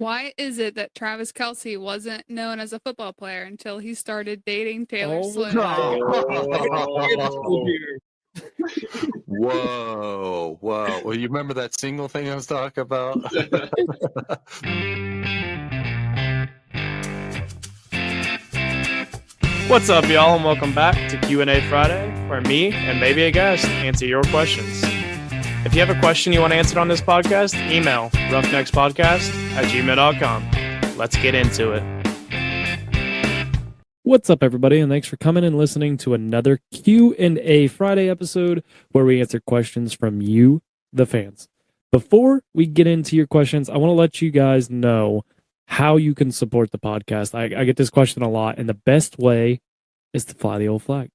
Why is it that Travis Kelce wasn't known as a football player until he started dating Taylor Swift? Whoa. Well, you remember that single thing I was talking about? What's up, y'all, and welcome back to Q&A Friday, where me and maybe a guest answer your questions. If you have a question you want answered on this podcast, email roughneckspodcast@gmail.com. Let's get into it. What's up, everybody, and thanks for coming and listening to another Q&A Friday episode where we answer questions from you, the fans. Before we get into your questions, I want to let you guys know how you can support the podcast. I get this question a lot, and the best way is to fly the old flag.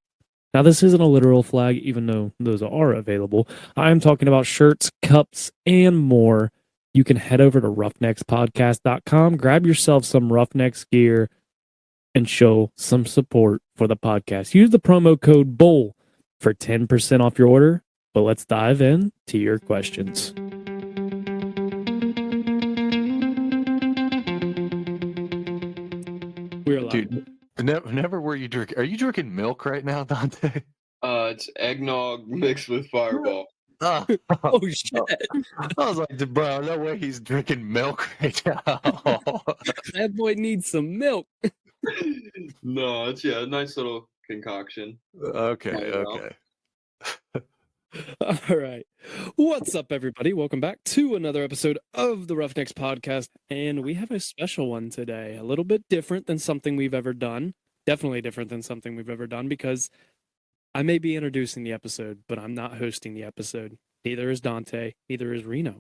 Now, this isn't a literal flag, even though those are available. I'm talking about shirts, cups, and more. You can head over to roughneckspodcast.com, grab yourself some Roughnecks gear, and show some support for the podcast. Use the promo code BOWL for 10% off your order. But let's dive in to your questions. We're live. Dude, never were you drinking. Are you drinking milk right now, Dante? It's eggnog mixed with Fireball. Oh, Shit. I was like, bro, no way he's drinking milk right now. That boy needs some milk. No, it's a nice little concoction. Okay. All right. What's up, everybody? Welcome back to another episode of the Roughnecks Podcast. And we have a special one today. A little bit different than something we've ever done. Definitely different than something we've ever done because I may be introducing the episode, but I'm not hosting the episode. Neither is Dante. Neither is Reno,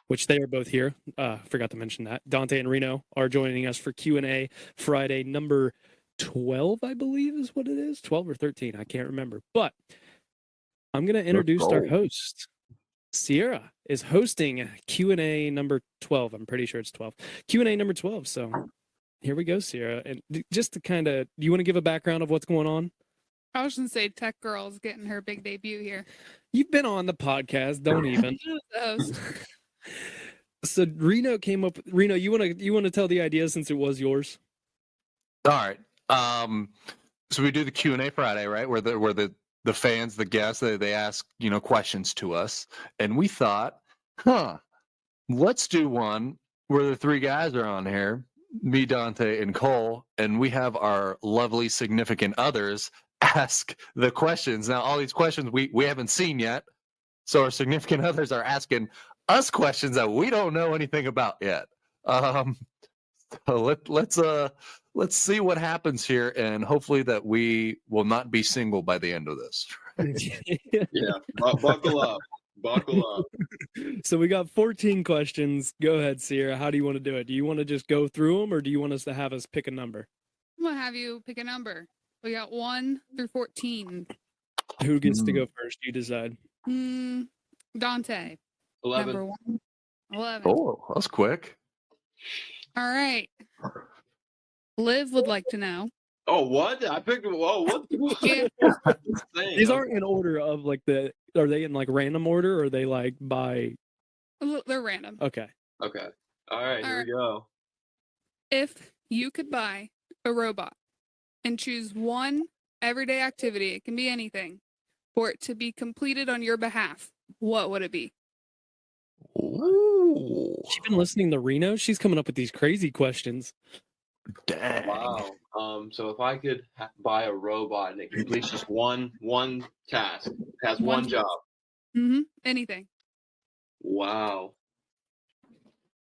which they are both here. Forgot to mention that. Dante and Reno are joining us for Q&A Friday number 12, I believe is what it is. 12 or 13. I can't remember. But I'm going to introduce our host. Sierra is hosting Q&A number 12. I'm pretty sure it's 12. Q&A number 12. So here we go, Sierra. And just to kind of, do you want to give a background of what's going on? I was going to say Tech Girl's getting her big debut here. You've been on the podcast. Don't even. So Reno came up. Reno, you want to tell the idea since it was yours? All right. So we do the Q&A Friday, right? Where the fans, the guests, they ask, questions to us. And we thought, let's do one where the three guys are on here, me, Dante, and Cole, and we have our lovely significant others ask the questions. Now, all these questions we haven't seen yet. So our significant others are asking us questions that we don't know anything about yet. So let's see what happens here, and hopefully that we will not be single by the end of this. Yeah, buckle up. So we got 14 questions. Go ahead, Sierra. How do you want to do it? Do you want to just go through them, or do you want us to have us pick a number? I'm going to have you pick a number. We got 1 through 14. Who gets to go first? You decide. Dante. 11. Number 1. 11. Oh, that was quick. All right. Liv would like to know. Oh, what? I picked. Whoa, what? Yeah. These aren't in order of are they in random order, or are they by? They're random. Okay. All right, here we go. If you could buy a robot and choose one everyday activity, it can be anything, for it to be completed on your behalf, what would it be? Ooh. She's been listening to Reno. She's coming up with these crazy questions. Dang. Wow. So if I could buy a robot and it completes just one task, it has one job. Anything. Wow.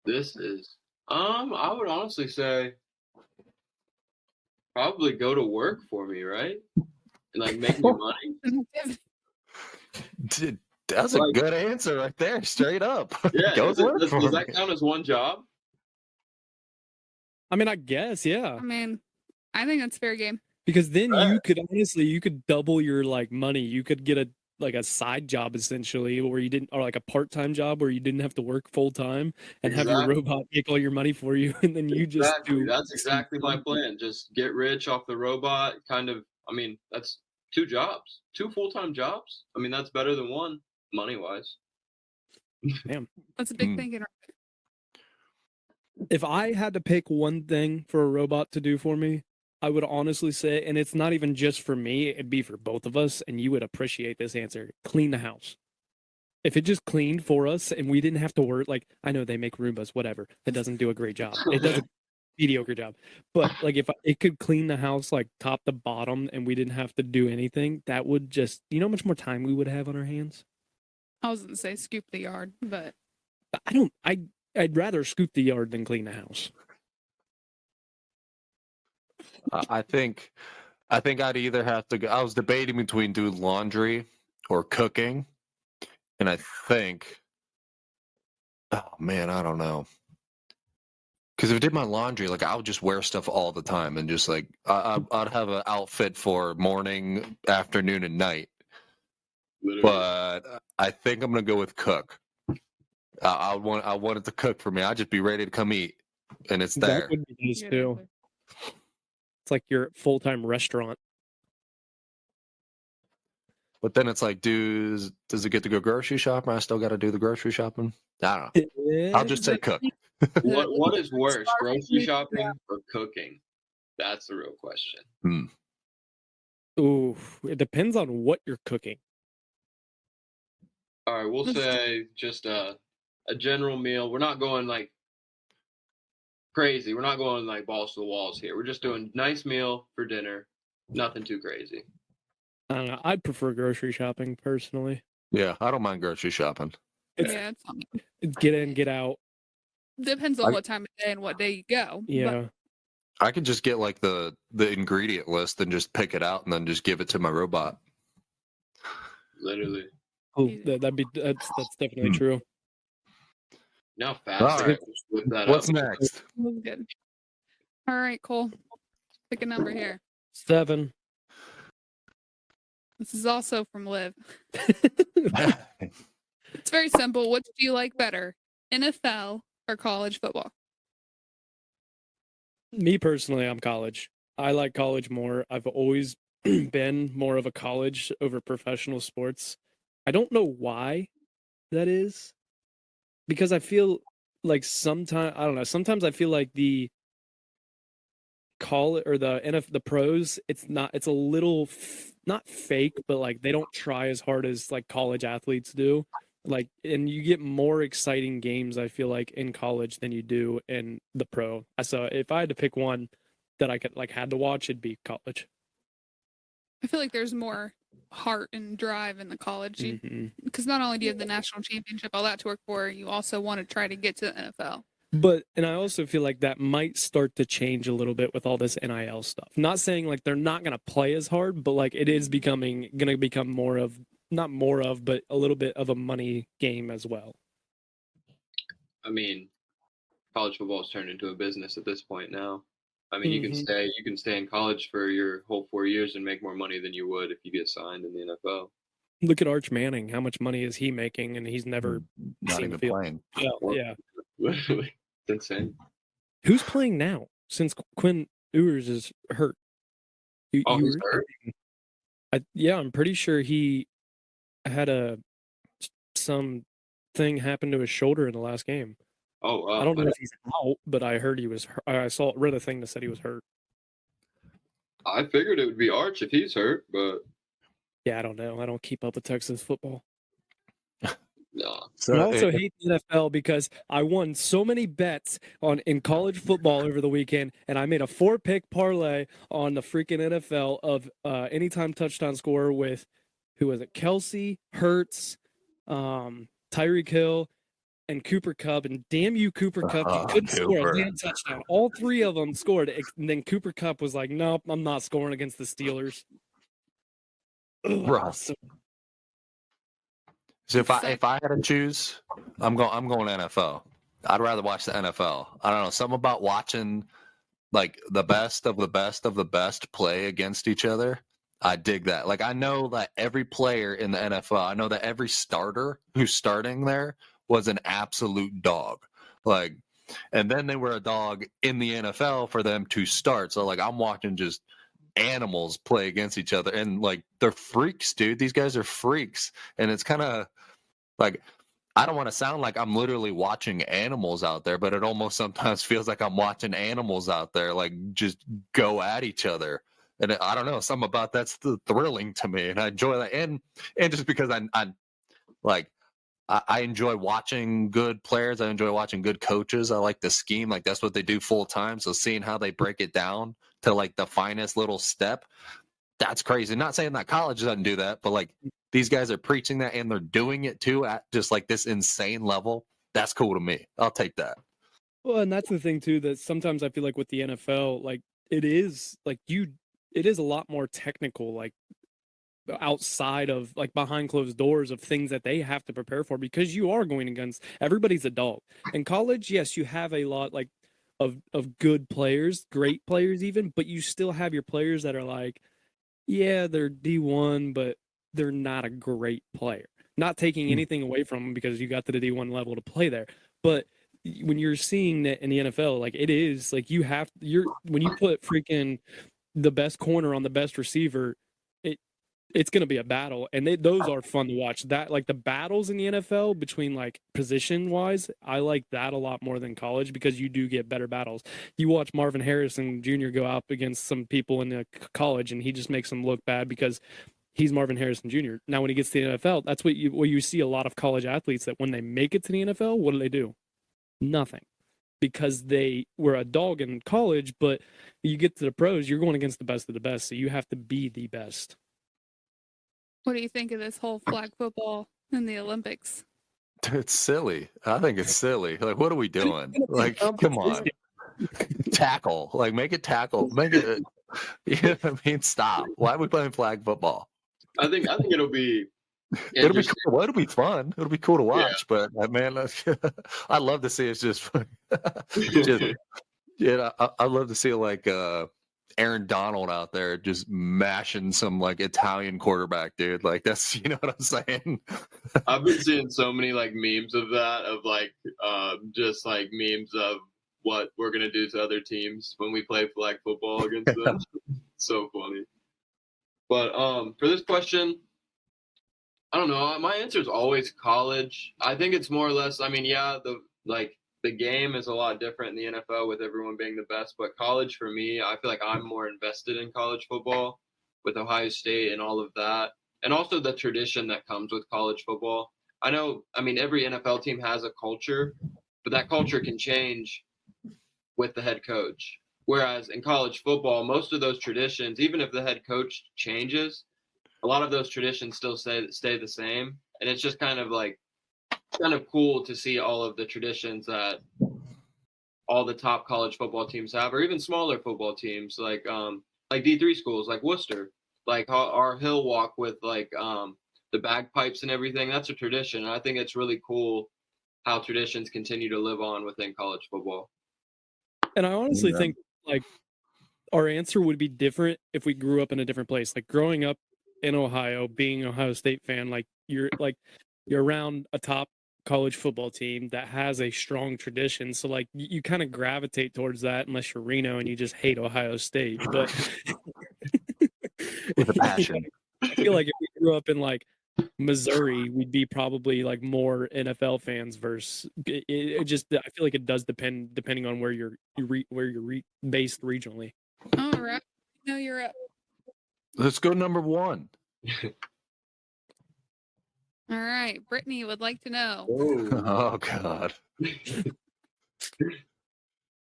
This is I would honestly say probably go to work for me, right? And make me money. Dude, that's a good answer right there, straight up. Yeah, Go does work for that me. count as one job? I mean, I guess, yeah. I mean, I think that's fair game. Because then you could double your money. You could get a side job essentially, where you didn't, or a part-time job where you didn't have to work full time and have your robot make all your money for you, and then you just do. That's exactly my plan. Just get rich off the robot. That's 2 jobs, 2 full-time jobs. I mean, that's better than one money-wise. Damn, that's a big thinking. If I had to pick one thing for a robot to do for me, I would honestly say, and it's not even just for me, it'd be for both of us, and you would appreciate this answer: clean the house. If it just cleaned for us and we didn't have to work, like, I know they make Roombas, whatever, that doesn't do a great job. It does a mediocre job. But like if it could clean the house like top to bottom and we didn't have to do anything, that would just, you know how much more time we would have on our hands? I was gonna say scoop the yard, but I'd rather scoop the yard than clean the house. I think I'd either have to go. I was debating between doing laundry or cooking, and I think, oh man, I don't know. Because if I did my laundry, like I would just wear stuff all the time, and just like I'd have an outfit for morning, afternoon, and night. Literally. But I think I'm gonna go with cook. I want it to cook for me. I'd just be ready to come eat, and it's there. That would be nice yeah, too. It's like your full-time restaurant. But then it's like, does it get to go grocery shopping? I still got to do the grocery shopping. I don't know. I'll just say cook. What is worse, grocery shopping or cooking? That's the real question. Ooh, it depends on what you're cooking. All right, we'll say just a general meal. We're not going like crazy. We're not going like balls to the walls here. We're just doing nice meal for dinner. Nothing too crazy. I don't know. I'd prefer grocery shopping personally. Yeah, I don't mind grocery shopping. yeah, It's get in, get out. depends on what time of day and what day you go. Yeah. I could just get like the ingredient list and just pick it out and then just give it to my robot. Literally. Oh, that's definitely true. Now fast. All right. Whip that What's up. next? But good. All right, Cole. Pick a number here. 7. This is also from Liv. It's very simple. What do you like better, NFL or college football? Me personally, I'm college. I like college more. I've always been more of a college over professional sports. I don't know why that is, because I feel like sometimes I feel like the college or the pros, it's a little not fake, but like they don't try as hard as like college athletes do. Like, and you get more exciting games, I feel like, in college than you do in the pro. So if I had to pick one that I could had to watch, it'd be college. I feel like there's more heart and drive in the college because not only do you have the national championship, all that to work for, you also want to try to get to the NFL. And I also feel like that might start to change a little bit with all this NIL stuff. Not saying like they're not going to play as hard, but like it is going to become but a little bit of a money game as well. I mean, college football has turned into a business at this point now. I mean, you can stay in college for your whole 4 years and make more money than you would if you get signed in the NFL. Look at Arch Manning. How much money is he making? And he's never not even playing. Yeah. Literally. It's insane. Who's playing now since Quinn Ewers is hurt? He's hurt? I'm pretty sure he had some thing happen to his shoulder in the last game. Oh, I don't know if he's out, but I heard he was. I read a thing that said he was hurt. I figured it would be Arch if he's hurt, but yeah, I don't know. I don't keep up with Texas football. No. So I also hate the NFL because I won so many bets in college football over the weekend, and I made a 4-pick parlay on the freaking NFL of anytime touchdown scorer with who was it? Kelsey, Hurts, Tyreek Hill, and Cooper Kupp. And damn you, Cooper Kupp, you couldn't score a damn touchdown. All 3 of them scored, and then Cooper Kupp was like, "Nope, I'm not scoring against the Steelers." Rough. So if I had to choose, I'm going NFL. I'd rather watch the NFL. I don't know, something about watching like the best of the best of the best play against each other. I dig that. Like I know that every player in the NFL, I know that every starter who's starting there was an absolute dog. Like, and then they were a dog in the NFL for them to start. So like I'm watching just animals play against each other, and like they're freaks, dude. These guys are freaks, and it's kind of like I don't want to sound like I'm literally watching animals out there, but it almost sometimes feels like I'm watching animals out there, like just go at each other. And I don't know, something about that's thrilling to me, and I enjoy that. And just because I like I enjoy watching good players, I enjoy watching good coaches. I like the scheme, like that's what they do full time. So seeing how they break it down to like the finest little step, that's crazy. Not saying that college doesn't do that, but like these guys are preaching that and they're doing it too at just like this insane level. That's cool to me. I'll take that. Well, and that's the thing too, that sometimes I feel like with the NFL, like it is a lot more technical, like outside of like behind closed doors of things that they have to prepare for, because you are going against everybody's adult. In college, yes, you have a lot like of good players, great players even, but you still have your players that are like, yeah, they're D1, but they're not a great player. Not taking anything away from them because you got to the D1 level to play there. But when you're seeing that in the NFL, like it is like when you put freaking the best corner on the best receiver, it's going to be a battle, and those are fun to watch. That like the battles in the NFL between like position wise, I like that a lot more than college, because you do get better battles. You watch Marvin Harrison Jr. go up against some people in the college, and he just makes them look bad because he's Marvin Harrison Jr. Now, when he gets to the NFL, that's what you see a lot of college athletes that when they make it to the NFL, what do? Nothing. Because they were a dog in college, but you get to the pros, you're going against the best of the best, so you have to be the best. What do you think of this whole flag football in the Olympics? It's silly. I think it's silly. Like, what are we doing? Like, come on. Tackle. Like, make it tackle. Make it. You know what I mean? Stop. Why are we playing flag football? I think it'll be. It'll be cool. Well, it'll be fun. It'll be cool to watch. Yeah. But man, I love to see it's just. I love to see like Aaron Donald out there just mashing some like Italian quarterback, dude. Like that's, you know what I'm saying? I've been seeing so many like memes of that, of like just like memes of what we're gonna do to other teams when we play flag football against them. So funny. But for this question, I don't know. My answer is always college. I think it's more or less. I mean, yeah, the game is a lot different in the NFL with everyone being the best, but college for me, I feel like I'm more invested in college football with Ohio State and all of that. And also the tradition that comes with college football. I mean, every NFL team has a culture, but that culture can change with the head coach. Whereas in college football, most of those traditions, even if the head coach changes, a lot of those traditions still stay the same. And it's just kind of cool to see all of the traditions that all the top college football teams have, or even smaller football teams like D3 schools like Worcester, like our hill walk with like the bagpipes and everything. That's a tradition. And I think it's really cool how traditions continue to live on within college football. And I honestly think like our answer would be different if we grew up in a different place. Like growing up in Ohio, being an Ohio State fan, like you're around a top college football team that has a strong tradition, so like you kind of gravitate towards that, unless you're Reno and you just hate Ohio State. But with a passion. I feel like if we grew up in like Missouri, we'd be probably like more NFL fans versus it just. I feel like it does depending on where you're based regionally. All right, no, you're up. Let's go number one. All right, Brittany would like to know. Oh God.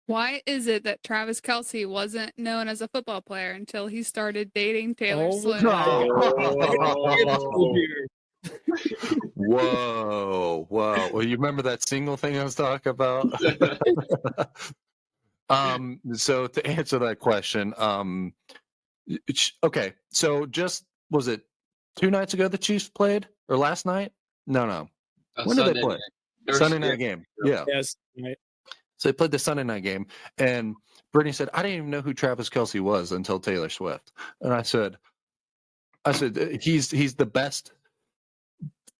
Why is it that Travis Kelce wasn't known as a football player until he started dating Taylor Swift? Whoa. Well, you remember that single thing I was talking about? So to answer that question, okay. So was it 2 nights ago the Chiefs played, or last night? No. When did they play? Sunday night game. Yeah. Yes. Right. So they played the Sunday night game, and Brittany said, "I didn't even know who Travis Kelce was until Taylor Swift." And I said, he's the best,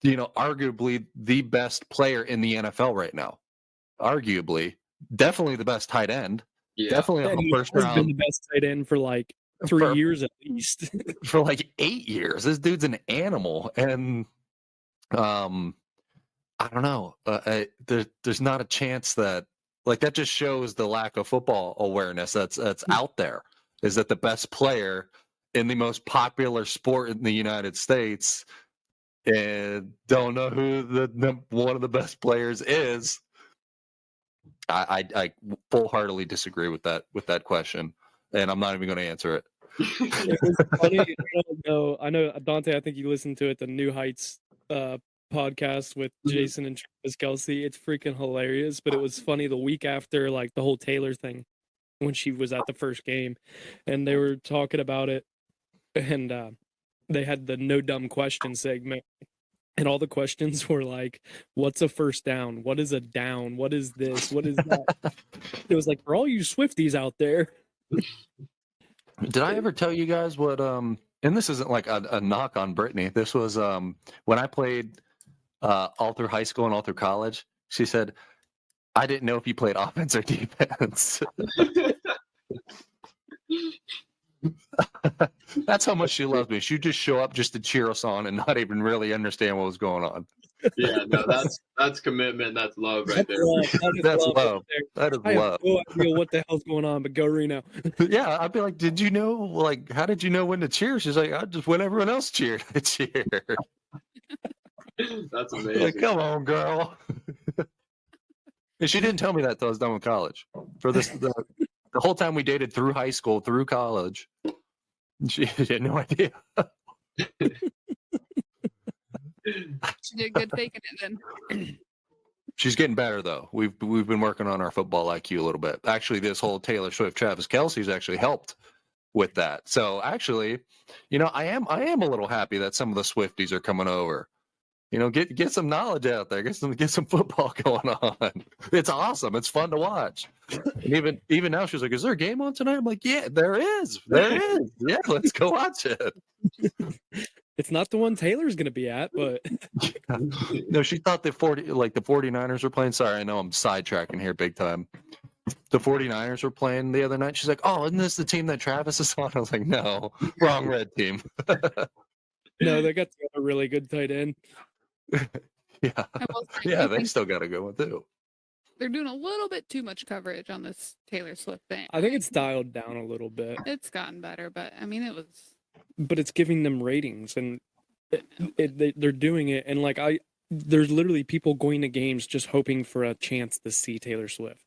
arguably the best player in the NFL right now. Arguably, definitely the best tight end. Yeah. Definitely on the first round. Been the best tight end for like 3 years at least. For like 8 years. This dude's an animal. And I don't know. There's not a chance that like that just shows the lack of football awareness that's out there. Is that the best player in the most popular sport in the United States and don't know who one of the best players is? I full-heartedly disagree with that question, and I'm not even going to answer it. It was funny. I know Dante. I think you listened to it, the New Heights podcast with Jason and Travis Kelce. It's freaking hilarious. But it was funny the week after, like the whole Taylor thing, when she was at the first game, and they were talking about it, and they had the no dumb question segment. And all the questions were like, what's a first down? What is a down? What is this? What is that? It was like, for all you Swifties out there. Did I ever tell you guys what and this isn't like a knock on Brittany. This was when I played all through high school and all through college. She said, I didn't know if you played offense or defense. That's how much she loves me. She'd just show up just to cheer us on and not even really understand what was going on. Yeah, no, that's commitment. That's love right there. That's love. That is I have love. no idea what the hell's going on, but go Reno. Yeah, I'd be like, did you know? Like, how did you know when to cheer? She's like, I just when everyone else cheered, I cheered. That's amazing. Like, come on, girl. And she didn't tell me that until I was done with college. For the whole time we dated through high school, through college, she had no idea. She did good faking it then. She's getting better though. We've been working on our football IQ a little bit. Actually, this whole Taylor Swift, Travis Kelce's actually helped with that. So actually, you know, I am a little happy that some of the Swifties are coming over. You know, get some knowledge out there. Get some football going on. It's awesome. It's fun to watch. And even now, she's like, "Is there a game on tonight?" I'm like, "Yeah, there is. There is. Yeah, let's go watch it." It's not the one Taylor's going to be at, but No, she thought the 49ers were playing. Sorry, I know I'm sidetracking here big time. The 49ers were playing the other night. She's like, "Oh, isn't this the team that Travis is on?" I was like, "No, wrong red team." no, they got a really good tight end. Yeah, I will say, yeah, I they think still got to go with too. they're doing a little bit too much coverage on this Taylor Swift thing. I think it's dialed down a little bit, It's gotten better, but I mean, it was. but it's giving them ratings, and they're doing it. And like there's literally people going to games just hoping for a chance to see Taylor Swift.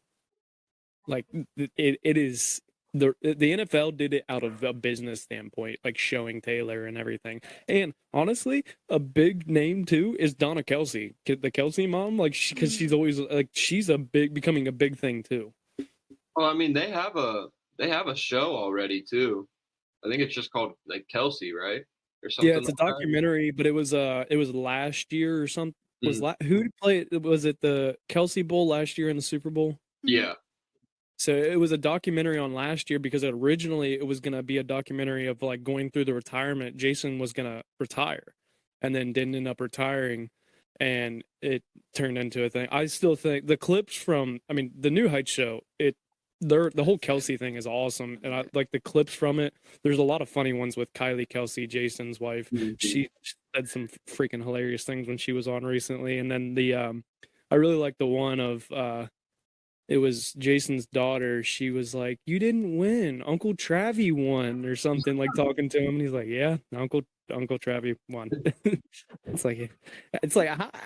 Like it is. The NFL did it out of a business standpoint, like showing Taylor and everything. And honestly, a big name too is Donna Kelce, the Kelce mom. Like, because she's always like she's becoming a big thing too. Well, I mean, they have a show already too. I think it's just called like Kelsey, right? Or something. Yeah, it's a documentary, but it was last year or something. Who played? Was it the Kelce Bowl last year in the Super Bowl? Yeah. So it was a documentary on last year because originally it was going to be a documentary of like going through the retirement. Jason was going to retire and then didn't end up retiring, and it turned into a thing. I still think the clips from, I mean, the New Heights show, the whole Kelce thing is awesome. And I like the clips from it. There's a lot of funny ones with Kylie Kelce, Jason's wife. Mm-hmm. She said some freaking hilarious things when she was on recently. And then I really like the one of, it was Jason's daughter. She was like, "You didn't win. Uncle Travie won," or something, like talking to him. And he's like, "Yeah, Uncle Travie won." It's like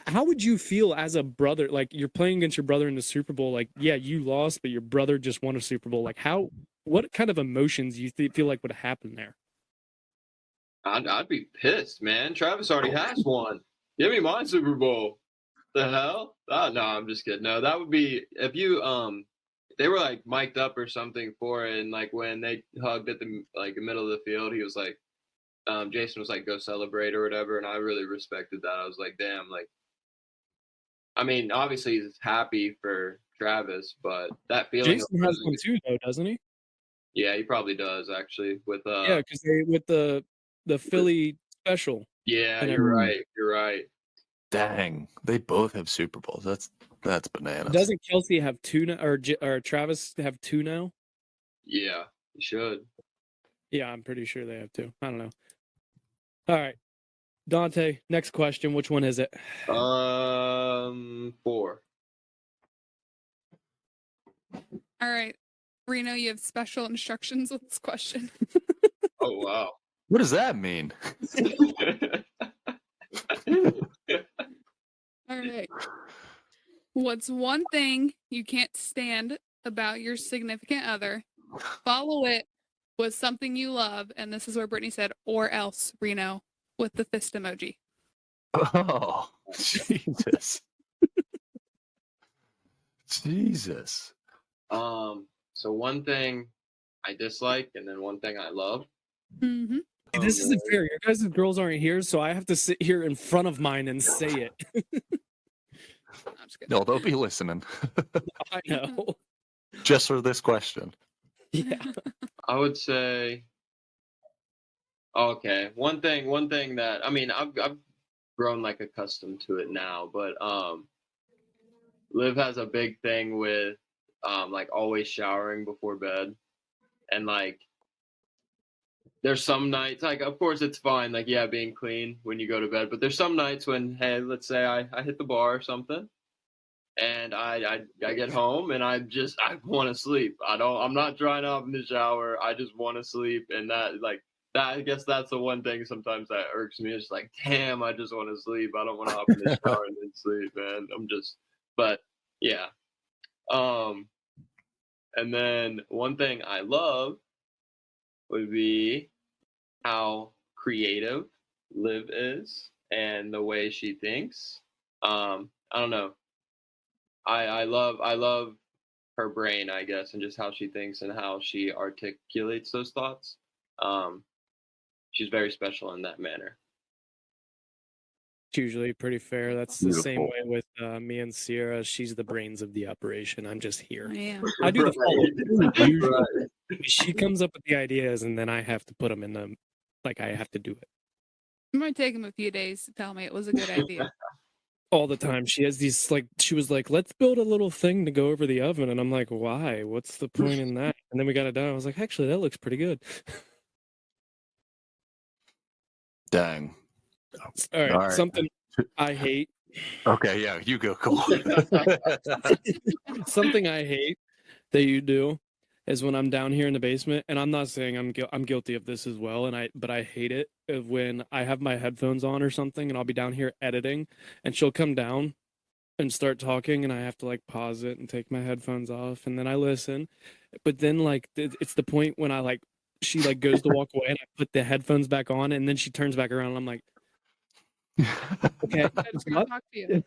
how would you feel as a brother? Like, you're playing against your brother in the Super Bowl. Like, yeah, you lost, but your brother just won a Super Bowl. Like, what kind of emotions do you feel like would happen there? I'd be pissed, man. Travis already has one. Give me my Super Bowl. The hell? Oh, no, I'm just kidding. No, that would be if you if they were like mic'd up or something for it, and like when they hugged at the middle of the field, he was like, Jason was like, "Go celebrate" or whatever, and I really respected that. I was like, damn, like, I mean, obviously he's happy for Travis, but that feeling. Jason has one too, though, doesn't he? Yeah, he probably does actually. With yeah, because with the Philly special. Yeah, you're right. You're right. Dang, they both have Super Bowls. That's bananas. Doesn't Kelce have two now, or Travis have two now? Yeah, he should. Yeah, I'm pretty sure they have two. I don't know. All right, Dante, next question. Which one is it? 4. All right. Reno, you have special instructions with this question. Oh wow. What does that mean? All right. What's one thing you can't stand about your significant other? Follow it with something you love. And this is where Brittany said, or else, Reno, with the fist emoji. Oh, Jesus. Jesus. So one thing I dislike, and then one thing I love. Mm-hmm. This isn't fair. Your guys' girls aren't here, so I have to sit here in front of mine and say it. I'm just kidding. No, they'll be listening. I know. Just for this question. Yeah. I would say. Okay, one thing that, I mean, I've grown like accustomed to it now, but Liv has a big thing with like always showering before bed, and like there's some nights, like, of course it's fine, like, yeah, being clean when you go to bed, but there's some nights when, hey, let's say I hit the bar or something, and I get home and I want to sleep. I'm not drying up in the shower. I just want to sleep, and that I guess that's the one thing sometimes that irks me. It's like, damn, I just want to sleep. I don't want to hop in the shower and then sleep, man. But yeah. And then one thing I love would be how creative Liv is and the way she thinks. I don't know. I love her brain, I guess, and just how she thinks and how she articulates those thoughts. She's very special in that manner. It's usually pretty fair. That's the same way with me and Sierra. She's the brains of the operation. I'm just here. I am. I do the follow. Usually. Right. She comes up with the ideas, and then I have to put them in the, like, I have to do it. It might take him a few days to tell me it was a good idea. All the time. She has these, like, she was like, let's build a little thing to go over the oven. And I'm like, why? What's the point in that? And then we got it done. I was like, actually, that looks pretty good. Dang. All right. Something I hate. Okay, yeah, you go. Cool. Something I hate that you do is when I'm down here in the basement, and I'm not saying I'm guilty of this as well, but I hate it of when I have my headphones on or something, and I'll be down here editing, and she'll come down and start talking, and I have to like pause it and take my headphones off, and then I listen, but then like it's the point when she like goes to walk away, and I put the headphones back on, and then she turns back around, and I'm like, okay, I just want to talk to you.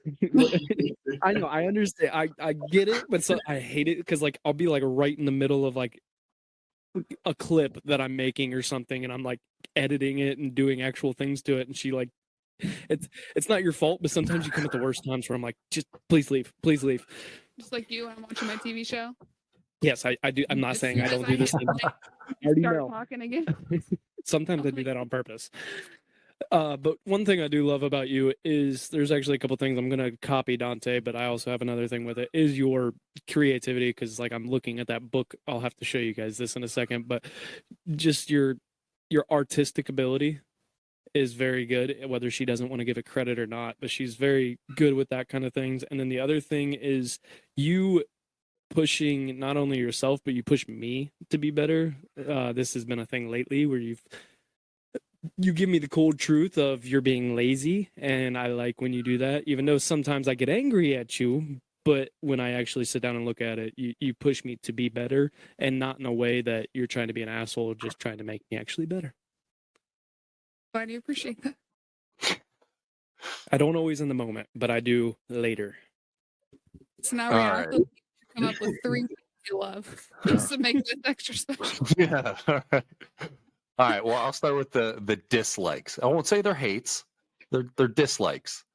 I know, I understand, I get it, but I hate it because like I'll be like right in the middle of like a clip that I'm making or something, and I'm like editing it and doing actual things to it, and she like, it's not your fault, but sometimes you come at the worst times where I'm like, just please leave. Just like you when I'm watching my TV show. Yes, I do. I'm not As saying soon I as don't do this. hit play, I already start know. talking again. Sometimes I do that on purpose. But one thing I do love about you is there's actually a couple things I'm gonna copy Dante, but I also have another thing with it is your creativity, because like I'm looking at that book. I'll have to show you guys this in a second, but just your artistic ability is very good, whether she doesn't want to give it credit or not, but she's very good with that kind of things. And then the other thing is you pushing not only yourself, but you push me to be better. This has been a thing lately where you give me the cold truth of you're being lazy, and I like when you do that, even though sometimes I get angry at you, but when I actually sit down and look at it, you push me to be better, and not in a way that you're trying to be an asshole, just trying to make me actually better. Why do you appreciate that? I don't always in the moment, but I do later. So now we All have to come up with 3 things you love just to make this extra special. Yeah. All right. Well, I'll start with the dislikes. I won't say they're hates. They're dislikes.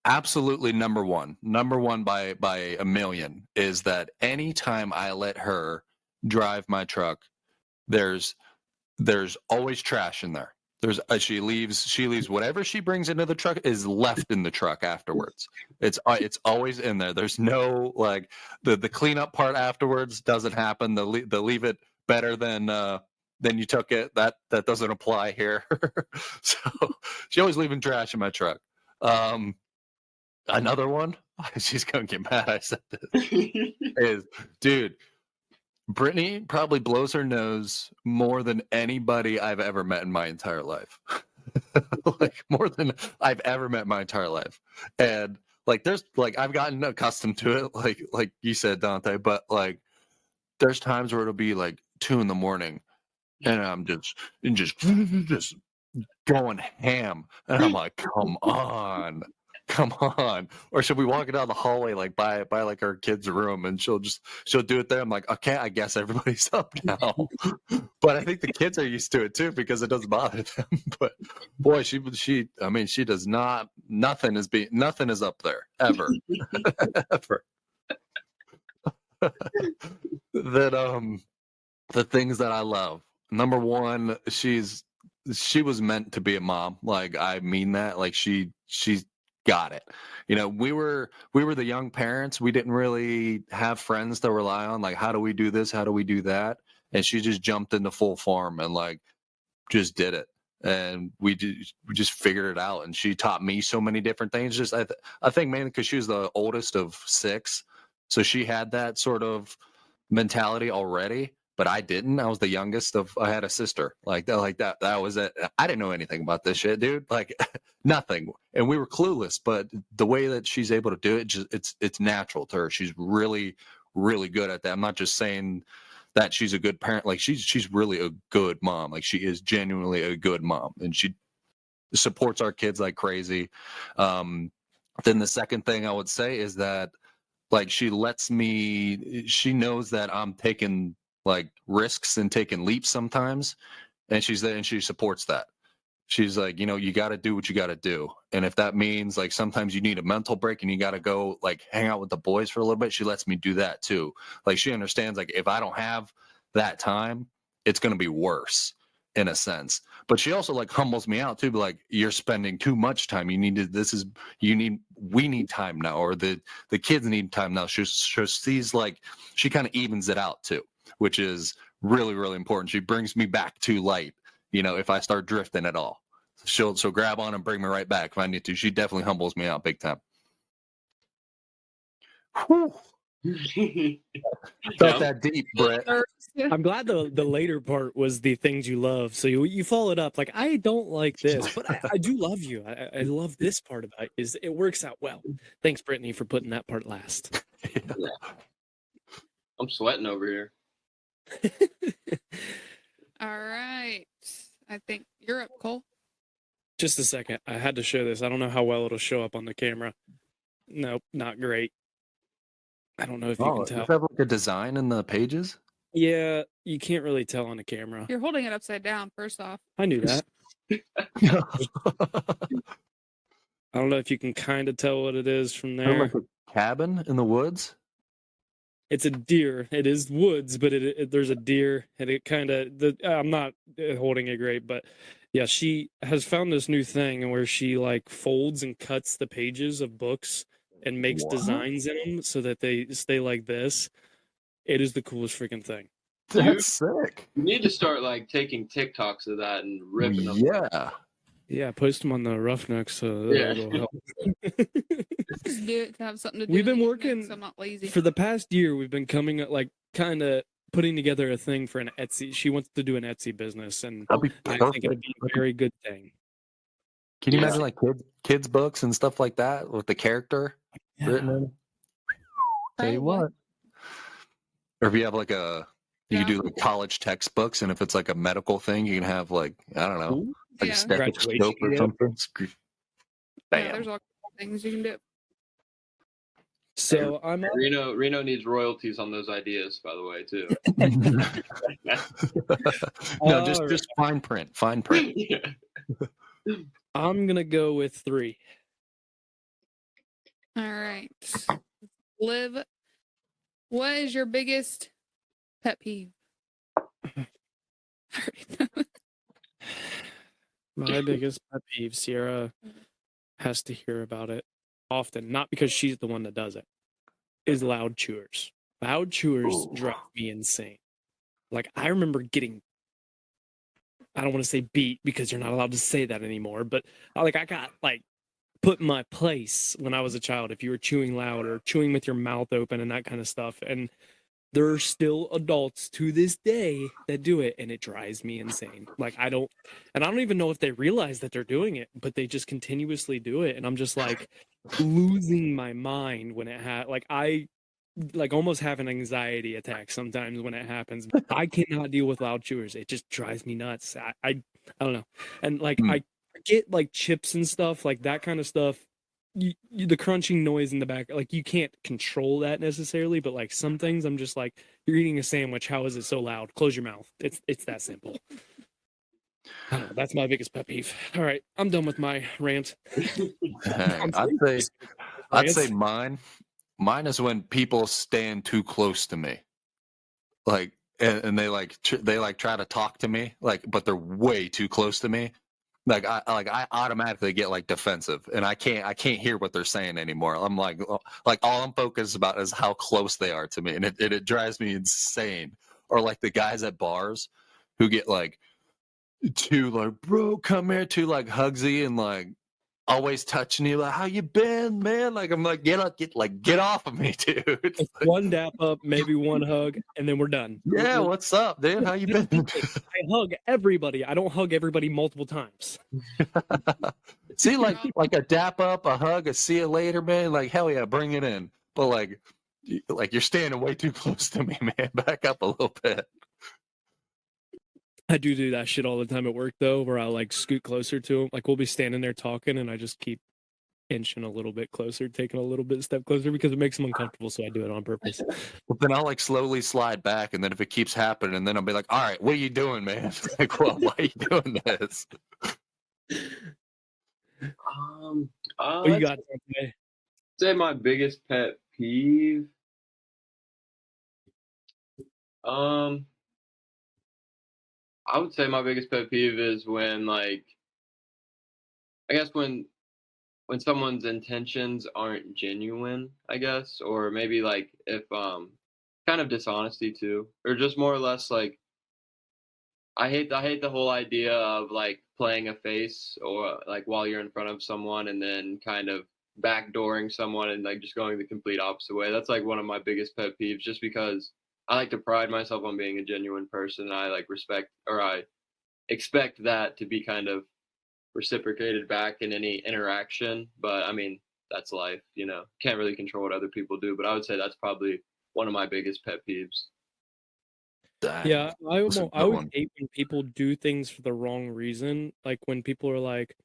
Absolutely number one by a million is that anytime I let her drive my truck, there's always trash in there. There's she leaves whatever she brings into the truck is left in the truck afterwards. It's always in there. There's no like the cleanup part afterwards doesn't happen. They'll leave it better than then you took it. That doesn't apply here. So she always leaving trash in my truck. Another one, she's gonna get mad I said this, is, dude, Brittany probably blows her nose more than anybody I've ever met in my entire life. Like, more than I've ever met in my entire life. And like, there's like, I've gotten accustomed to it, like you said, Dante, but like, there's times where it'll be like 2 a.m. and I'm just going ham. And I'm like, come on. Or she'll be walking down the hallway like by like our kid's room, and she'll do it there. I'm like, okay, I guess everybody's up now. But I think the kids are used to it too, because it doesn't bother them. But boy, she does not, nothing is up there ever. Ever. That the things that I love. Number one, she was meant to be a mom. Like, I mean that. Like, she's got it. You know, we were the young parents. We didn't really have friends to rely on. Like, how do we do this? How do we do that? And she just jumped into full form and like just did it. And we just figured it out. And she taught me so many different things. Just I think mainly because she was the oldest of 6, so she had that sort of mentality already. But I didn't. I was the youngest I had a sister like that. That was it. I didn't know anything about this shit, dude. Like, nothing. And we were clueless, but the way that she's able to do it, it's natural to her. She's really, really good at that. I'm not just saying that she's a good parent. Like, she's really a good mom. Like, she is genuinely a good mom, and she supports our kids like crazy. Then the second thing I would say is that, like, she knows that I'm taking like risks and taking leaps sometimes, and she's there and she supports that. She's like, you got to do what you got to do, and if that means like sometimes you need a mental break and you got to go like hang out with the boys for a little bit, she lets me do that too. Like, she understands, like, if I don't have that time, it's going to be worse in a sense. But she also like humbles me out too, be like, you're spending too much time. We need time now, or the kids need time now. She sees, like, she kind of evens it out too, which is really, really important. She brings me back to light, if I start drifting at all. She'll grab on and bring me right back if I need to. She definitely humbles me out big time. Whew. Felt that deep, Brett. I'm glad the later part was the things you love. So you followed up like, I don't like this, but I do love you. I love this part about it. Is it works out well. Thanks, Brittany, for putting that part last. Yeah. I'm sweating over here. All right. I think you're up, Cole. Just a second. I had to show this. I don't know how well it'll show up on the camera. Nope, not great. I don't know if you can tell. Does it have like a design in the pages? Yeah, you can't really tell on the camera. You're holding it upside down, first off. I knew that. I don't know if you can kind of tell what it is from there. Like a cabin in the woods? It's a deer. It is woods, but there's a deer, and it kind of. I'm not holding it great, but yeah, she has found this new thing where she like folds and cuts the pages of books and makes designs in them so that they stay like this. It is the coolest freaking thing. That's sick. You need to start like taking TikToks of that and ripping them. Yeah, post them on the Roughnecks. That'll help. Just do it to have something to do. We've been working so I'm not lazy. For the past year. We've been coming up, like, kind of putting together a thing for an Etsy. She wants to do an Etsy business, and I think it'd be a very good thing. Can you imagine like kids books and stuff like that with the character written in? Tell you what. Or if you have like you can do like college textbooks, and if it's like a medical thing, you can have like, I don't know, like a stethoscope or something. Bam. Yeah, there's all things you can do. So I'm Reno needs royalties on those ideas, by the way, too. No, just fine print. Yeah. I'm gonna go with 3. All right, Liv, what is your biggest pet peeve? My biggest pet peeve, Sierra has to hear about it often, not because she's the one that does it, is loud chewers. Loud chewers drive me insane. Like, I remember getting I don't want to say beat because you're not allowed to say that anymore, but I got like put in my place when I was a child if you were chewing loud or chewing with your mouth open and that kind of stuff. And there are still adults to this day that do it, and it drives me insane. Like I don't even know if they realize that they're doing it, but they just continuously do it, and I'm just like losing my mind when I almost have an anxiety attack sometimes when it happens. I cannot deal with loud chewers. It just drives me nuts. I don't know. And like I get like chips and stuff, like that kind of stuff. The crunching noise in the back, like you can't control that necessarily, but like some things I'm just like, you're eating a sandwich, how is it so loud? Close your mouth. It's that simple. I don't know, that's my biggest pet peeve. All right, I'm done with my rant. I'd say mine is when people stand too close to me, like and they try to talk to me, like, but they're way too close to me. Like I automatically get like defensive, and I can't hear what they're saying anymore. I'm like all I'm focused about is how close they are to me, and it drives me insane. Or like the guys at bars who get like too like, bro, come here, too like hugsy and like always touching you, like, how you been, man? Like I'm like, get off of me, dude. It's one dap up, maybe one hug, and then we're done. Yeah, what's up, dude? How you been? I hug everybody. I don't hug everybody multiple times. See, like a dap up, a hug, a see you later, man. Like hell yeah, bring it in. But like you're standing way too close to me, man. Back up a little bit. I do that shit all the time at work though, where I'll like scoot closer to him. Like we'll be standing there talking, and I just keep inching a little bit closer, taking a little bit step closer because it makes him uncomfortable. So I do it on purpose. Well, then I'll like slowly slide back, and then if it keeps happening, and then I'll be like, "All right, what are you doing, man? Like, well, why are you doing this?" What you got today? Say my biggest pet peeve. I would say my biggest pet peeve is when like, I guess when someone's intentions aren't genuine, I guess, or maybe like if kind of dishonesty too, or just more or less like I hate the whole idea of like playing a face or like while you're in front of someone and then kind of backdooring someone and like just going the complete opposite way. That's like one of my biggest pet peeves, just because I like to pride myself on being a genuine person. And I like respect, or I expect that to be kind of reciprocated back in any interaction. But I mean, that's life, you know. Can't really control what other people do, but I would say that's probably one of my biggest pet peeves. Dang, Yeah, I that's a good always one. hate when people do things for the wrong reason. Like when people are like,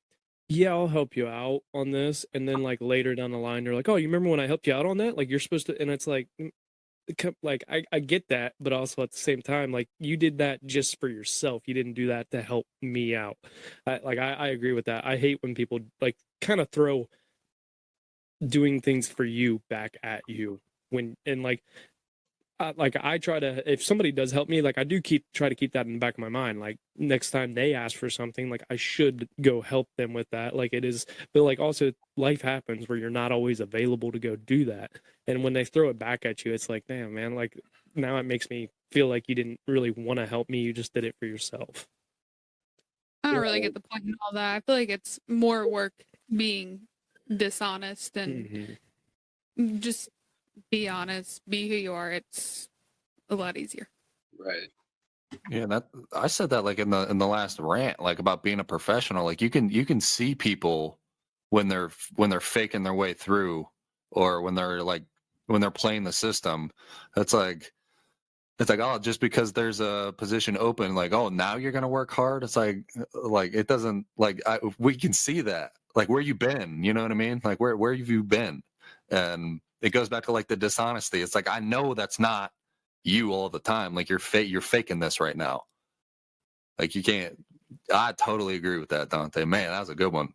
"Yeah, I'll help you out on this," and then like later down the line, they're like, "Oh, you remember when I helped you out on that? Like you're supposed to," and it's like, like I get that, but also at the same time, like you did that just for yourself. You didn't do that to help me out. I agree with that. I hate when people like kind of throw doing things for you back at you when and like I try to, if somebody does help me, like I do try to keep that in the back of my mind. Like next time they ask for something, like I should go help them with that. Like it is, but like also life happens where you're not always available to go do that. And when they throw it back at you, it's like, damn man, like now it makes me feel like you didn't really want to help me. You just did it for yourself. I don't really get the point in all that. I feel like it's more work being dishonest and just be honest, be who you are. It's a lot easier. Right. Yeah, that I said that like in the last rant, like about being a professional. Like you can see people when they're faking their way through, or when they're playing the system. It's like oh, just because there's a position open, like, oh, now you're gonna work hard. It's like it doesn't, like we can see that. Like, where you been? You know what I mean? Like where have you been? And it goes back to like the dishonesty. It's like, I know that's not you all the time. Like you're faking this right now. Like you can't. I totally agree with that, Dante. Man, that was a good one.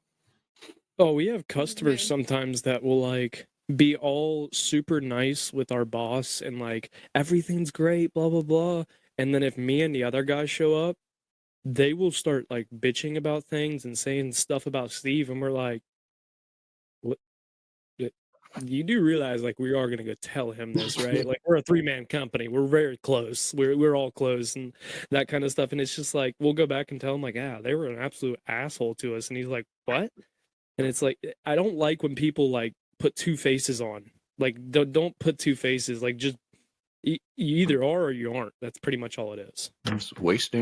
Oh, we have customers sometimes that will like be all super nice with our boss and like everything's great, blah blah blah. And then if me and the other guys show up, they will start like bitching about things and saying stuff about Steve, and we're like, what? you do realize like we are gonna go tell him this, right? Like we're a 3-man company. We're very close. We're all close and that kind of stuff. And it's just like we'll go back and tell him like, yeah, they were an absolute asshole to us. And he's like, what? And it's like I don't like when people like put two faces on. Like don't put two faces. Like just you either are or you aren't. That's pretty much all it is. Just wasting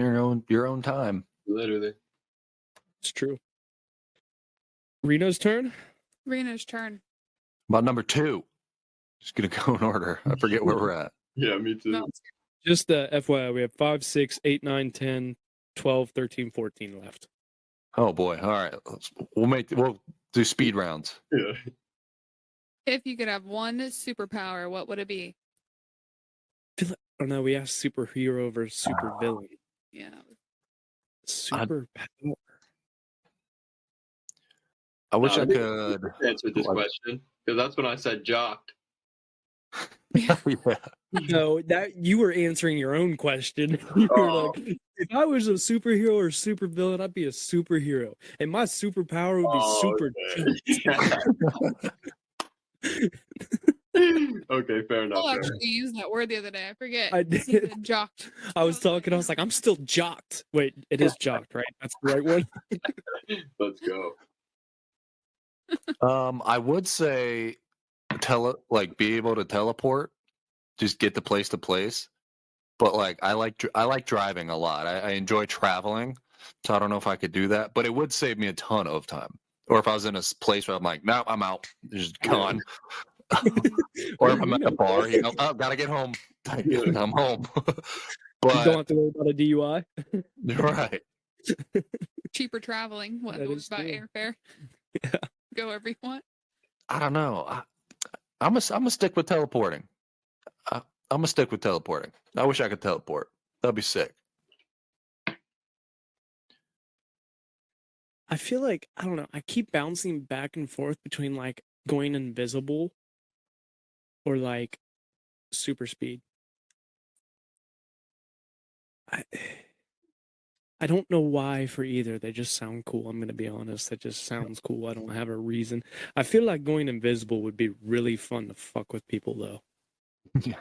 your own time. Literally. It's true. Reno's turn. Rena's turn. About number 2. Just gonna go in order. I forget where we're at. Yeah, me too. No, Just FYI, we have 5, 6, 8, 9, 10, 12, 13, 14 left. Oh boy. All right. We'll do speed rounds. Yeah. if you could have one superpower, what would it be? Oh no, we asked superhero versus super villain. Yeah. Superpower. I wish No, I could answer this question because that's when I said jocked. Yeah. No, that you were answering your own question. You were like, if I was a superhero or super villain, I'd be a superhero, and my superpower would be super. Okay, fair enough. I actually used that word the other day. I forget. I He said did. jocked. I was talking. I was like, I'm still jocked. Wait, it is jocked, right? That's the right one. Let's go. I would say be able to teleport, just get to place. But like I like driving a lot. I enjoy traveling, so I don't know if I could do that. But it would save me a ton of time. Or if I was in a place where I'm like, no, I'm out, just gone. Or if I'm at the bar, oh, gotta get home. I'm home. You But don't have to worry about a DUI. you're right. Cheaper traveling. What That about is true. airfare? Yeah. Go wherever you want. I don't know. I'm gonna stick with teleporting. I'm gonna stick with teleporting. I wish I could teleport. That'd be sick. I feel like I don't know. I keep bouncing back and forth between like going invisible or like super speed. I don't know why for either. They just sound cool. I'm gonna be honest. It just sounds cool. I don't have a reason. I feel like going invisible would be really fun to fuck with people though. Yeah.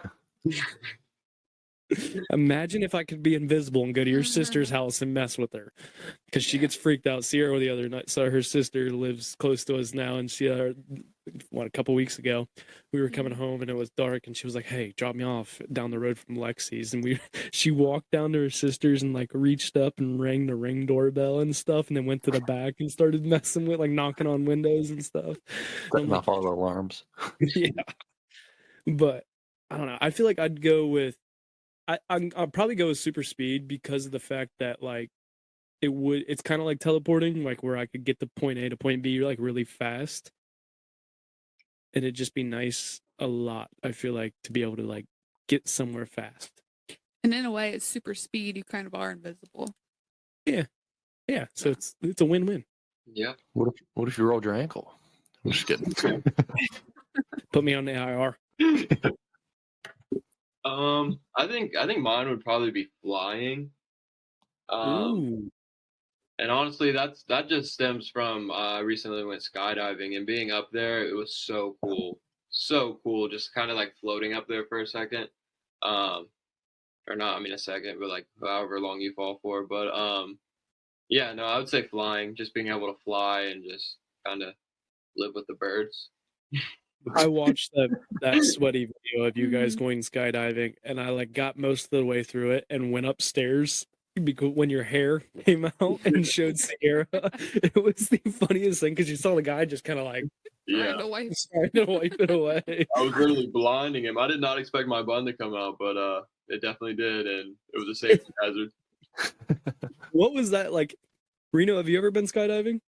Imagine if I could be invisible and go to your sister's house and mess with her, because she gets freaked out. Sierra the other night, so her sister lives close to us now, and she, a couple weeks ago, we were coming home and it was dark, and she was like, "Hey, drop me off down the road from Lexi's," and she walked down to her sister's and like reached up and rang the Ring doorbell and stuff, and then went to the back and started messing with like knocking on windows and stuff. Setting off all the alarms. Yeah, but I don't know. I feel like I'd go with. I'll probably go with super speed because of the fact that like it's kind of like teleporting, like where I could get to point A to point B like really fast, and it'd just be nice a lot. I feel like to be able to like get somewhere fast. And in a way, it's super speed. You kind of are invisible. Yeah. So it's a win-win. Yeah. What if you rolled your ankle? I'm just kidding. Put me on the IR. I think mine would probably be flying. Ooh. And honestly, that just stems from I recently went skydiving, and being up there, it was so cool, just kind of like floating up there for a second, or not, I mean a second, but like however long you fall for. But yeah, no, I would say flying, just being able to fly and just kind of live with the birds. I watched that sweaty video of you guys going skydiving, and I like got most of the way through it and went upstairs because when your hair came out and showed Sierra, it was the funniest thing because you saw the guy just kind of like Yeah, trying to wipe it away. I was literally blinding him. I did not expect my bun to come out, but it definitely did, and it was a safety hazard. What was that like? Reno, have you ever been skydiving?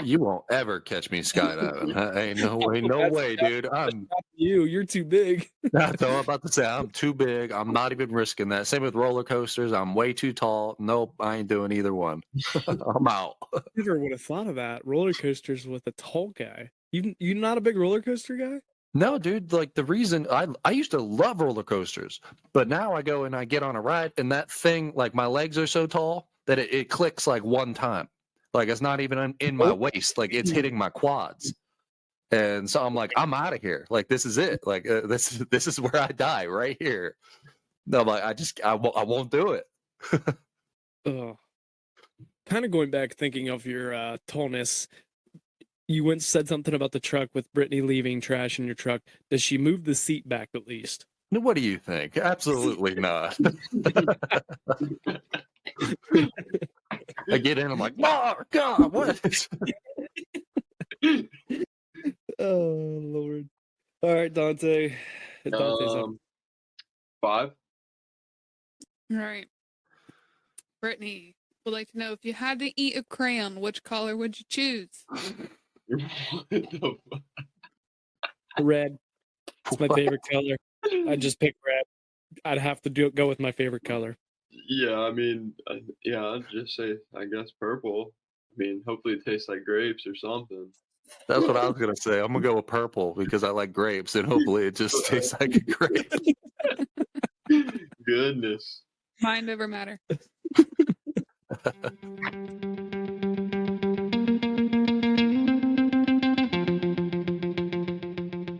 You won't ever catch me skydiving. Ain't no way, dude. You're too big. That's all I'm about to say. I'm too big. I'm not even risking that. Same with roller coasters. I'm way too tall. Nope, I ain't doing either one. I'm out. Never would have thought of that. Roller coasters with a tall guy. You not a big roller coaster guy? No, dude. Like the reason I used to love roller coasters, but now I go and I get on a ride, and that thing, like my legs are so tall that it clicks like one time. Like it's not even in my waist. Like it's hitting my quads. And so I'm like, I'm out of here. Like, this is it. Like, this is where I die, right here. No, I'm like, I won't do it. Kind of going back, thinking of your tallness. You went said something about the truck with Brittany leaving trash in your truck. Does she move the seat back at least? What do you think? Absolutely not. I get in, I'm like, oh, God, what? Oh Lord! All right, Dante. Dante's up. 5. All right. Brittany would like to know, if you had to eat a crayon, which color would you choose? What the fuck? Red. It's my favorite color. I just picked red. I'd have to go with my favorite color. Yeah, I mean, yeah, I'd just say, I guess purple. I mean, hopefully it tastes like grapes or something. That's what I was gonna say. I'm gonna go with purple because I like grapes, and hopefully it just tastes like a grape. Goodness. Mind over matter.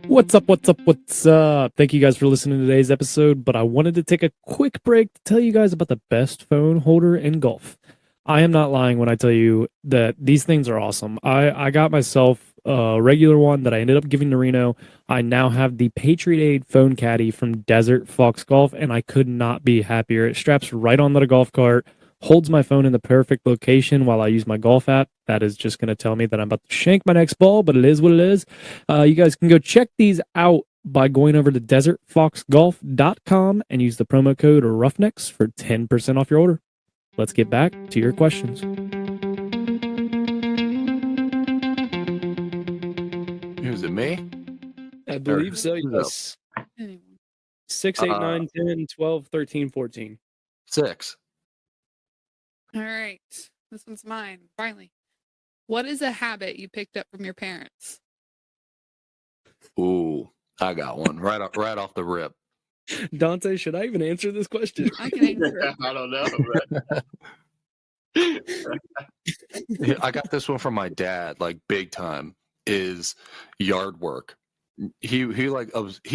What's up? What's up? What's up? Thank you guys for listening to today's episode, but I wanted to take a quick break to tell you guys about the best phone holder in golf. I am not lying when I tell you that these things are awesome. I got myself a regular one that I ended up giving to Reno. I now have the Patriot Aid phone caddy from Desert Fox Golf, and I could not be happier. It straps right onto the golf cart, holds my phone in the perfect location while I use my golf app. That is just going to tell me that I'm about to shank my next ball, but it is what it is. You guys can go check these out by going over to desertfoxgolf.com and use the promo code Roughnecks for 10% off your order. Let's get back to your questions. Is it me? I believe so, who's yes. Anyway. 6, 8, 9, 10, 12, 13, 14. 6. All right. This one's mine. Finally. What is a habit you picked up from your parents? Ooh, I got one right off the rip. Dante, should I even answer this question? I can answer it. I don't know. I got this one from my dad, like big time, is yard work. He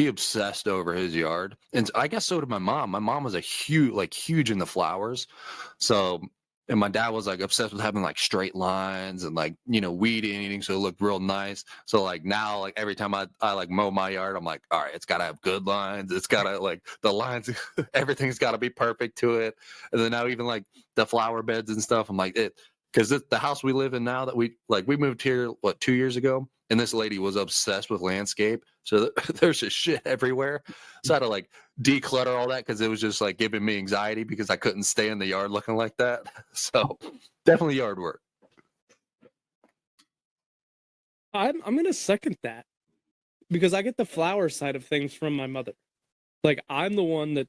obsessed over his yard, and I guess so did my mom. My mom was huge in the flowers, so. And my dad was like obsessed with having like straight lines and like, weed eating. So it looked real nice. So like now, like every time I like mow my yard, I'm like, all right, it's got to have good lines. It's got to like the lines, everything's got to be perfect to it. And then now even like the flower beds and stuff, I'm like because the house we live in now that we moved here, 2 years ago. And this lady was obsessed with landscape. So there's just shit everywhere. So I had to like declutter all that because it was just like giving me anxiety because I couldn't stay in the yard looking like that. So definitely yard work. I'm going to second that because I get the flower side of things from my mother. Like, I'm the one that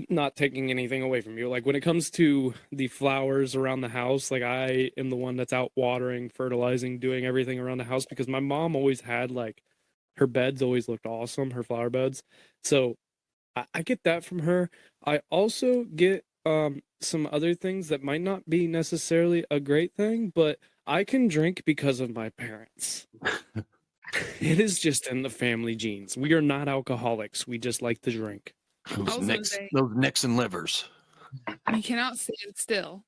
not taking anything away from you. Like, when it comes to the flowers around the house, like, I am the one that's out watering, fertilizing, doing everything around the house because my mom always had, like, her beds always looked awesome, her flower beds. So I get that from her. I also get some other things that might not be necessarily a great thing, but I can drink because of my parents. It is just in the family genes. We are not alcoholics. We just like to drink. Those necks and livers. You cannot stand still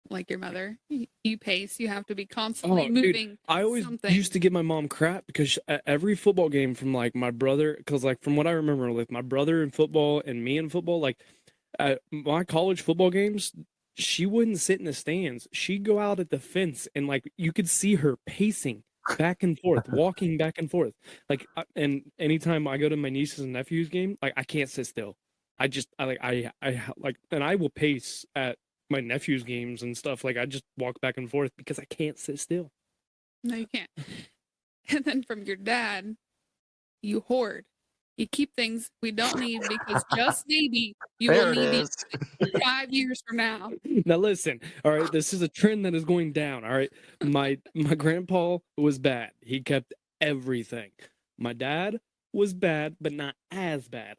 like your mother. You pace. You have to be constantly moving. Dude, I always used to give my mom crap because at every football game from like my brother, because like from what I remember, like my brother in football and me in football, like at my college football games, she wouldn't sit in the stands. She'd go out at the fence and like you could see her pacing back and forth, walking back and forth. Like, and anytime I go to my nieces and nephews game, like I can't sit still. I and I will pace at my nephew's games and stuff. Like I just walk back and forth because I can't sit still. No, you can't. And then from your dad, you hoard. You keep things we don't need because just maybe you will need it 5 years from now. Now listen, all right, this is a trend that is going down. All right. My grandpa was bad. He kept everything. My dad was bad, but not as bad.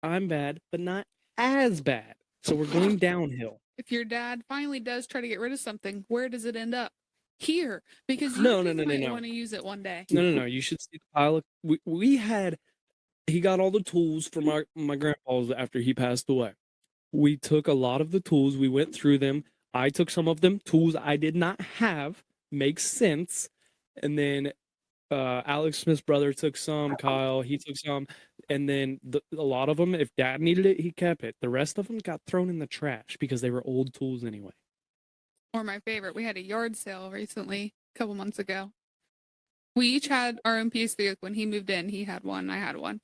I'm bad, but not as bad. So we're going downhill. If your dad finally does try to get rid of something, where does it end up? here because you No, might no. want to use it one day. No. You should see the pile of. He got all the tools from my grandpa's after he passed away. We took a lot of the tools. We went through them. I took some of them. Tools I did not have. Makes sense. And then Alex Smith's brother took some. Kyle, he took some. And then a lot of them, if Dad needed it, he kept it. The rest of them got thrown in the trash because they were old tools anyway. Or my favorite, we had a yard sale recently, a couple months ago. We each had our own PS3. Like when he moved in, he had one, I had one.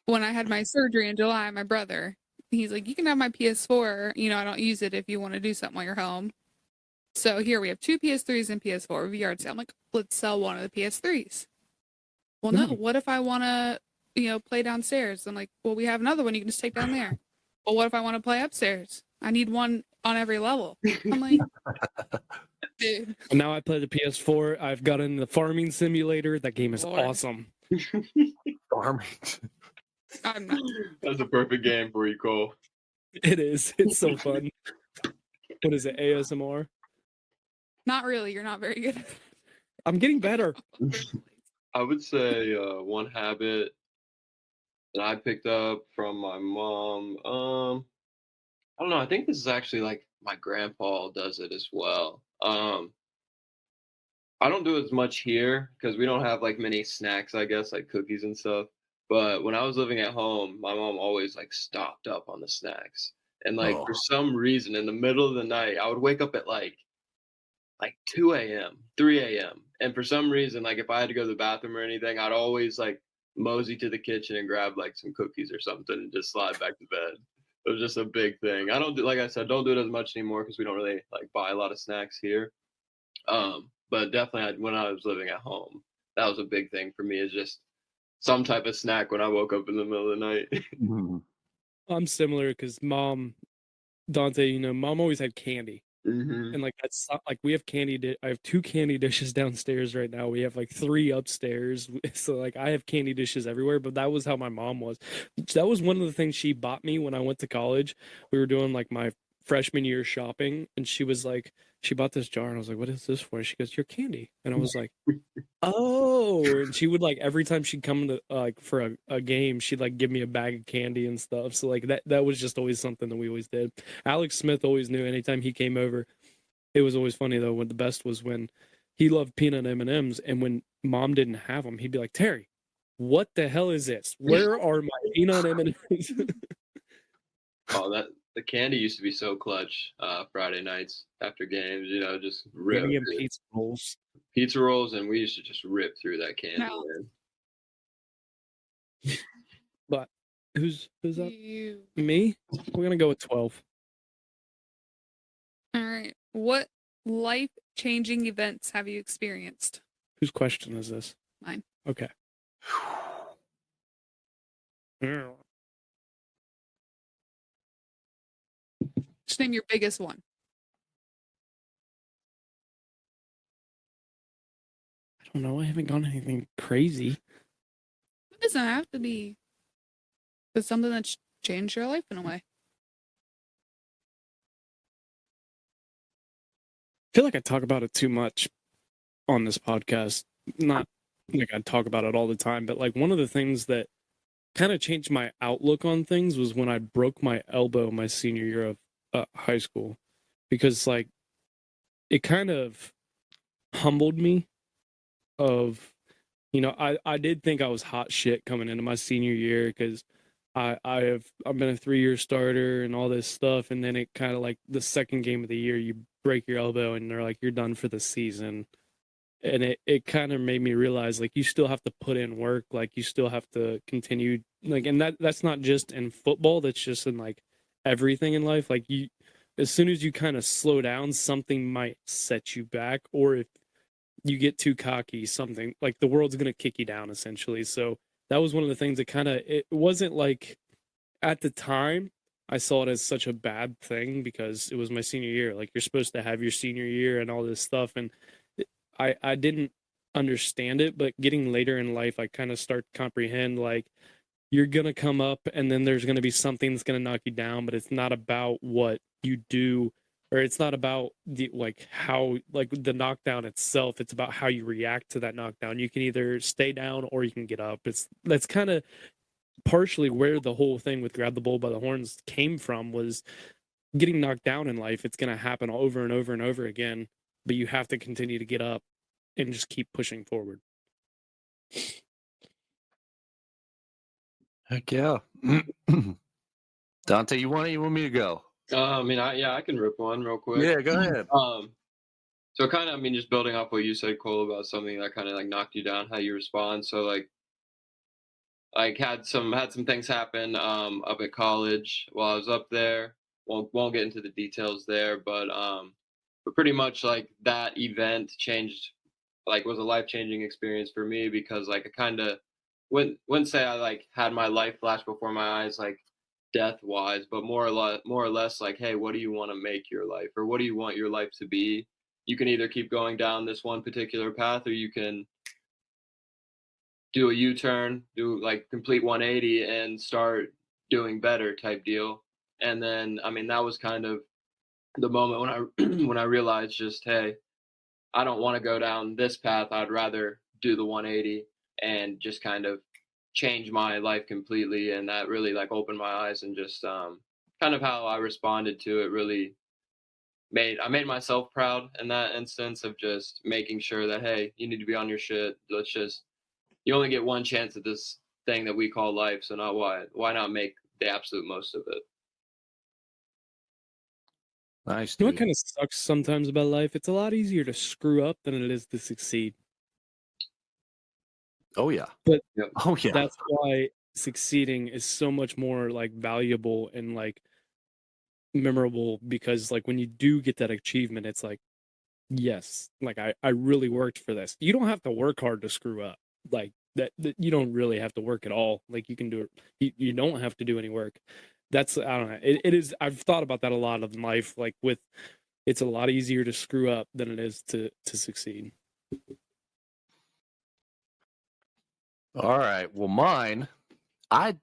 When I had my surgery in July, my brother, he's like, you can have my PS4. You know, I don't use it if you want to do something while you're home. So here we have 2 PS3s and PS4 yard sale. I'm like, let's sell one of the PS3s. Well, no, what if I want to, play downstairs? I'm like, well, we have another one you can just take down there. Well, what if I want to play upstairs? I need one on every level. I'm like, dude. And now I play the PS4. I've gotten the farming simulator. That game is awesome. Farming. I'm not. That's a perfect game for you, Cole. It is. It's so fun. What is it? ASMR? Not really. You're not very good. I'm getting better. I would say one habit that I picked up from my mom. I don't know. I think this is actually like my grandpa does it as well. I don't do it as much here because we don't have like many snacks, I guess, like cookies and stuff. But when I was living at home, my mom always like stocked up on the snacks. And like for some reason in the middle of the night, I would wake up at like 2 a.m., 3 a.m. And for some reason, like if I had to go to the bathroom or anything, I'd always like mosey to the kitchen and grab like some cookies or something and just slide back to bed. It was just a big thing. I don't do, like I said, don't do it as much anymore because we don't really like buy a lot of snacks here. But definitely when I was living at home, that was a big thing for me, is just some type of snack when I woke up in the middle of the night. I'm similar because Dante, mom always had candy. Mm-hmm. And like that's like we have I have 2 candy dishes downstairs right now. We have like 3 upstairs. So like I have candy dishes everywhere, but that was how my mom was. That was one of the things she bought me when I went to college. We were doing like my freshman year shopping, and she was like, she bought this jar, and I was like, what is this for? She goes, your candy. And I was like, oh. And she would like every time she'd come to like for a game, she'd like give me a bag of candy and stuff. So like that was just always something that we always did. Alex Smith always knew anytime he came over. It was always funny though. When the best was when he loved peanut M&Ms, and when mom didn't have them, he'd be like, Terry, what the hell is this? Where are my peanut M&Ms? Oh, the candy used to be so clutch. Friday nights after games, just rip. Candy and pizza rolls. Pizza rolls, and we used to just rip through that candy. No. But who's up? You. Me? We're gonna go with 12. All right. What life-changing events have you experienced? Whose question is this? Mine. Okay. Just name your biggest one. I don't know. I haven't gone anything crazy. It doesn't have to be. It's something that's changed your life in a way. I feel like I talk about it too much on this podcast. Not like I talk about it all the time, but like one of the things that kind of changed my outlook on things was when I broke my elbow my senior year of high school, because like it kind of humbled me of, I did think I was hot shit coming into my senior year because I've been a 3-year starter and all this stuff, and then it kind of like the second game of the year you break your elbow and they're like, you're done for the season. And it kind of made me realize like you still have to put in work, like you still have to continue, like, and that's not just in football, that's just in like everything in life. Like as soon as you kind of slow down, something might set you back, or if you get too cocky, something like the world's gonna kick you down essentially. So that was one of the things that kind of, it wasn't like at the time I saw it as such a bad thing because it was my senior year. Like you're supposed to have your senior year and all this stuff, and I didn't understand it. But getting later in life, I kind of start to comprehend like you're gonna come up and then there's gonna be something that's gonna knock you down, but it's not about what you do or it's not about the how the knockdown itself. It's about how you react to that knockdown. You can either stay down or you can get up. That's kind of partially where the whole thing with grab the bull by the horns came from, was getting knocked down in life. It's going to happen over and over and over again, but you have to continue to get up and just keep pushing forward. Heck yeah. Dante, you want me to go? I can rip one real quick. Yeah, go ahead. So kind of, just building off what you said, Cole, about something that kind of like knocked you down, how you respond. So like had some things happen up at college while I was up there. Won't get into the details there, but pretty much like that event changed, like was a life-changing experience for me, because like I kind of wouldn't say I like had my life flash before my eyes, like death wise, but more or less like, hey, what do you want to make your life, or what do you want your life to be? You can either keep going down this one particular path, or you can do a U-turn, do like complete 180 and start doing better type deal. And then that was kind of the moment when I when I realized, just, hey, I don't want to go down this path. I'd rather do the 180 and just kind of change my life completely. And that really like opened my eyes, and just kind of how I responded to it really made myself proud in that instance, of just making sure that, hey, you need to be on your shit. You only get one chance at this thing that we call life. So why not make the absolute most of it? Nice. You know what kind of sucks sometimes about life? It's a lot easier to screw up than it is to succeed. Oh yeah. But oh yeah. That's why succeeding is so much more like valuable and like memorable, because like when you do get that achievement, it's like, yes, like I really worked for this. You don't have to work hard to screw up. Like that you don't really have to work at all. Like you can do it. You don't have to do any work. That's, I don't know. It is. I've thought about that a lot in life. Like it's a lot easier to screw up than it is to succeed. All right. Well, mine, I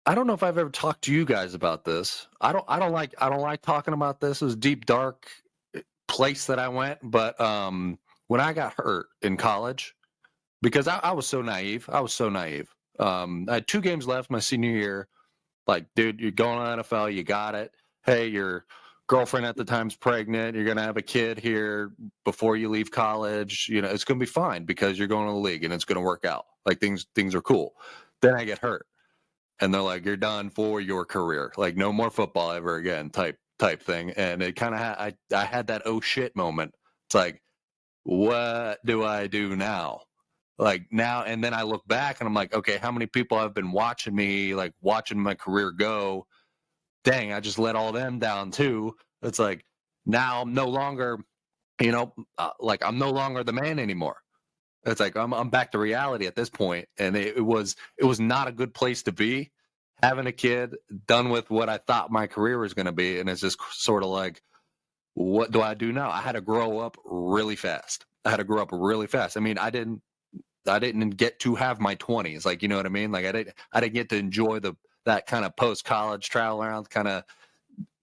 don't know if I've ever talked to you guys about this. I don't like talking about this. It was a deep, dark place that I went. But when I got hurt in college, because I was so naive. I had 2 games left my senior year. Like, dude, you're going to the NFL. You got it. Hey, your girlfriend at the time's pregnant. You're going to have a kid here before you leave college. You know, it's going to be fine because you're going to the league and it's going to work out. Like things are cool. Then I get hurt. And they're like, you're done for your career. Like no more football ever again type thing. And it kind of I had that oh shit moment. It's like, what do I do now? Like now, and then I look back and I'm like, okay, how many people have been watching me, like watching my career go? Dang, I just let all them down too. It's like, now I'm no longer, like I'm no longer the man anymore. It's like, I'm back to reality at this point. And it was not a good place to be, having a kid, done with what I thought my career was going to be. And it's just sort of like, what do I do now? I had to grow up really fast. I mean, I didn't get to have my 20s. Like, you know what I mean? Like I didn't get to enjoy that kind of post-college travel around, kind of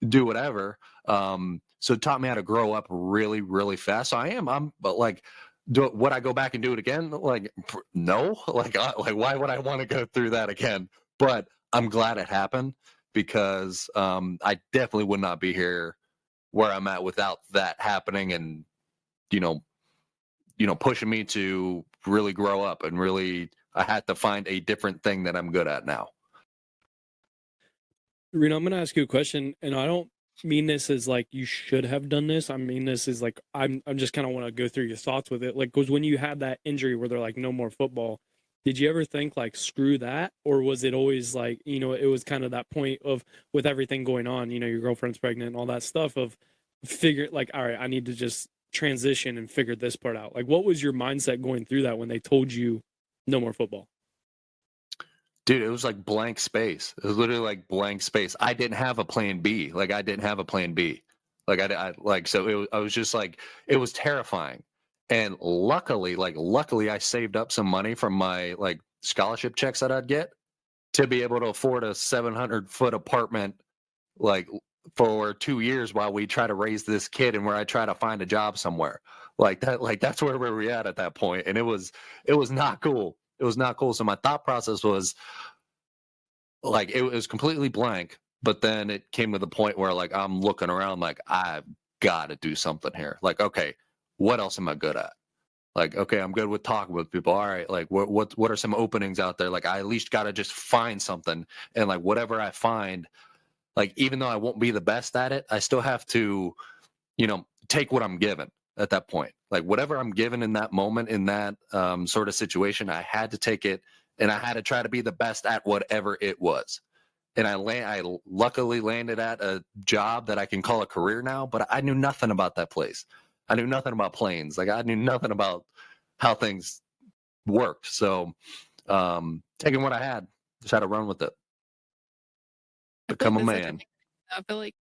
do whatever. So it taught me how to grow up really, really fast. So but like, would I go back and do it again? Like, no, like why would I want to go through that again? But I'm glad it happened, because I definitely would not be here where I'm at without that happening, and, pushing me to really grow up, and really, I had to find a different thing that I'm good at now. Reno, I'm going to ask you a question, and I don't mean this as like you should have done this. I mean this is like I'm just kind of want to go through your thoughts with it. Like, because when you had that injury where they're like no more football, did you ever think like screw that, or was it always like, it was kind of that point of, with everything going on, your girlfriend's pregnant and all that stuff, of figure like, all right, I need to just transition and figure this part out? Like, what was your mindset going through that when they told you no more football? Dude, it was like blank space. It was literally like blank space. I didn't have a plan B. Like I didn't have a plan B. Like I was just like, it was terrifying. And luckily I saved up some money from my like scholarship checks that I'd get to be able to afford a 700-foot apartment, like for 2 years while we try to raise this kid and where I try to find a job somewhere. Like that's where we're at that point. And it was not cool. It was not cool. So my thought process was like it was completely blank. But then it came to the point where like I'm looking around like I've got to do something here. Like, okay, what else am I good at? Like, okay, I'm good with talking with people. All right, like what are some openings out there? Like I at least got to just find something, and like whatever I find, like even though I won't be the best at it, I still have to, take what I'm given at that point. Like whatever I'm given in that moment, in that sort of situation, I had to take it, and I had to try to be the best at whatever it was. And I luckily landed at a job that I can call a career now, but I knew nothing about that place. I knew nothing about planes. Like I knew nothing about how things worked. So taking what I had, just had to run with it. Become a man. I feel like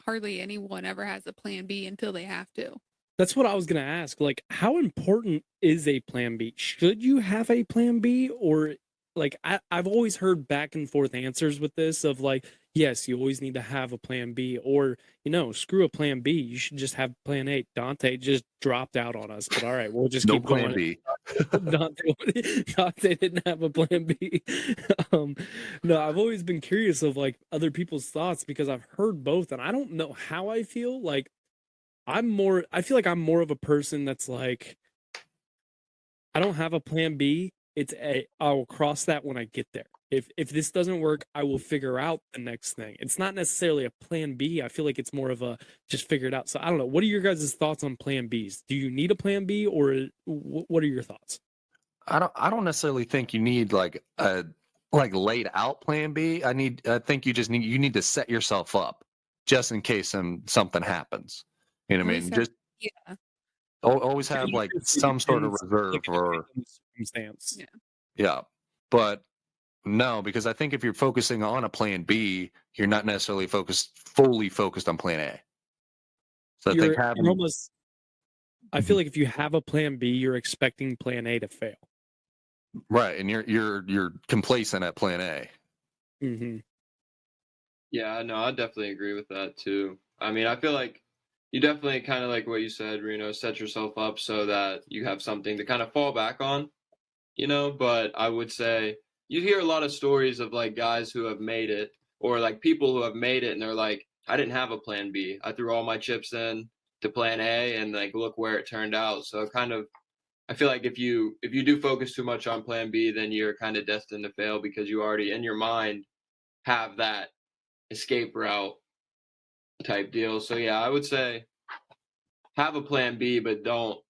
hardly anyone ever has a plan B until they have to. That's what I was going to ask. Like, how important is a plan B? Should you have a plan B? Or, like, I've always heard back and forth answers with this of, like, yes, you always need to have a plan B. Or, screw a plan B. You should just have plan A. Dante just dropped out on us. But, all right, we'll just keep plan going. B. Dante didn't have a plan B. No, I've always been curious of, like, other people's thoughts because I've heard both. And I don't know how I feel. Like, I feel like I'm more of a person that's like, I don't have a plan B. I will cross that when I get there. If this doesn't work, I will figure out the next thing. It's not necessarily a plan B. I feel like it's more of a just figure it out. So I don't know. What are your guys' thoughts on plan Bs? Do you need a plan B, or what are your thoughts? I don't necessarily think you need like a laid out plan B. I think you need to set yourself up just in case something happens. You know what I mean? Just always have like some sort of reserve or circumstance. Yeah. But no, because I think if you're focusing on a plan B, you're not necessarily fully focused on plan A. So I feel like if you have a plan B, you're expecting plan A to fail. Right, and you're complacent at plan A. Mm-hmm. Yeah, no, I definitely agree with that too. I mean, I feel like you definitely kind of like what you said, Reno, set yourself up so that you have something to kind of fall back on, but I would say you hear a lot of stories of like guys who have made it or like people who have made it and they're like, I didn't have a plan B. I threw all my chips in to plan A and like look where it turned out. So I feel like if you do focus too much on plan B, then you're kind of destined to fail because you already in your mind have that escape route type deal. So yeah, I would say have a plan B, but don't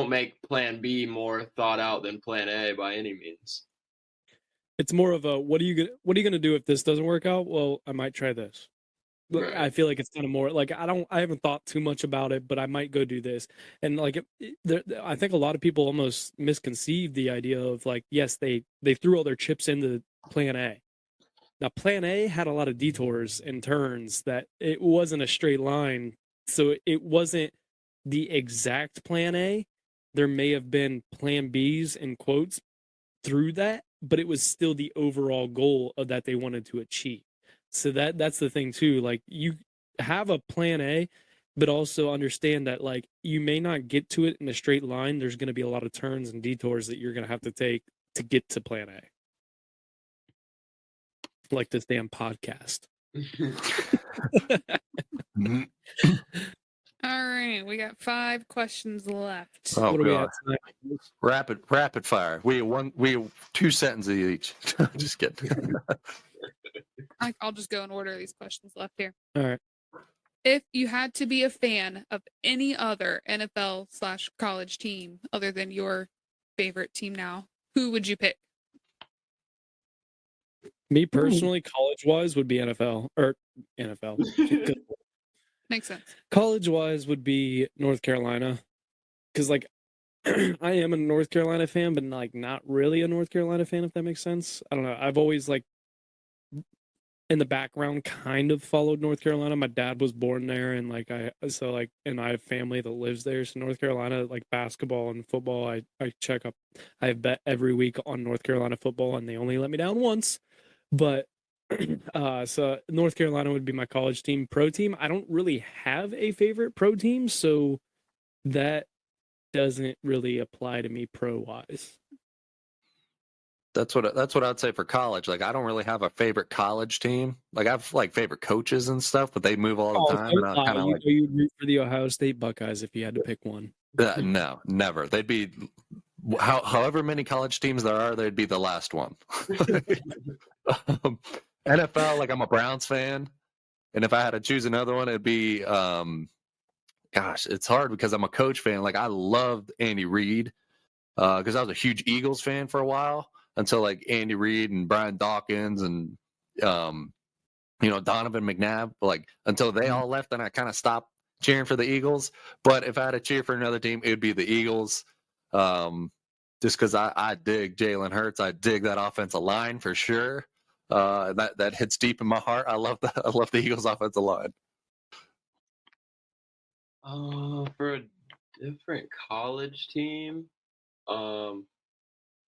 make plan B more thought out than plan A by any means. It's more of a what are you gonna do if this doesn't work out? Well, I might try this. Right. I feel like it's kind of more like I haven't thought too much about it, but I might go do this. And like I think a lot of people almost misconceive the idea of like, yes, they threw all their chips into plan A. Now, plan A had a lot of detours and turns that it wasn't a straight line. So it wasn't the exact plan A. There may have been plan Bs in quotes through that, but it was still the overall goal of that they wanted to achieve. So that's the thing too. Like you have a plan A, but also understand that like you may not get to it in a straight line. There's going to be a lot of turns and detours that you're going to have to take to get to plan A. Like this damn podcast. All right, we got 5 questions left. Oh, what God. Rapid fire. We have 2 sentences each. Just kidding. I'll just go in order of these questions left here. All right. If you had to be a fan of any other NFL/college team other than your favorite team now, who would you pick? Me personally, college-wise, would be NFL. Or NFL. Makes sense. College-wise would be North Carolina. Because, like, I am a North Carolina fan, but, like, not really a North Carolina fan, if that makes sense. I don't know. I've always, like, in the background, kind of followed North Carolina. My dad was born there, and, like, and I have family that lives there. So North Carolina, like, basketball and football, I check up. I bet every week on North Carolina football, and they only let me down once. But So North Carolina would be my college team. Pro team, I don't really have a favorite pro team, so that doesn't really apply to me pro wise. That's what I'd say for college. Like I don't really have a favorite college team. Like I have like favorite coaches and stuff, but they move all the Oh, time, and I kind of like you root for the Ohio State Buckeyes if you had to pick one. no, never. They'd be however many college teams there are, they'd be the last one. NFL, like I'm a Browns fan, and if I had to choose another one, it'd be gosh, it's hard because I'm a coach fan. Like I loved Andy Reid because I was a huge Eagles fan for a while until like Andy Reid and Brian Dawkins and Donovan McNabb. Like until they all left, then I kind of stopped cheering for the Eagles. But if I had to cheer for another team, it'd be the Eagles. Just because I dig Jalen Hurts, I dig that offensive line for sure. That hits deep in my heart. I love the Eagles offensive line. For a different college team, I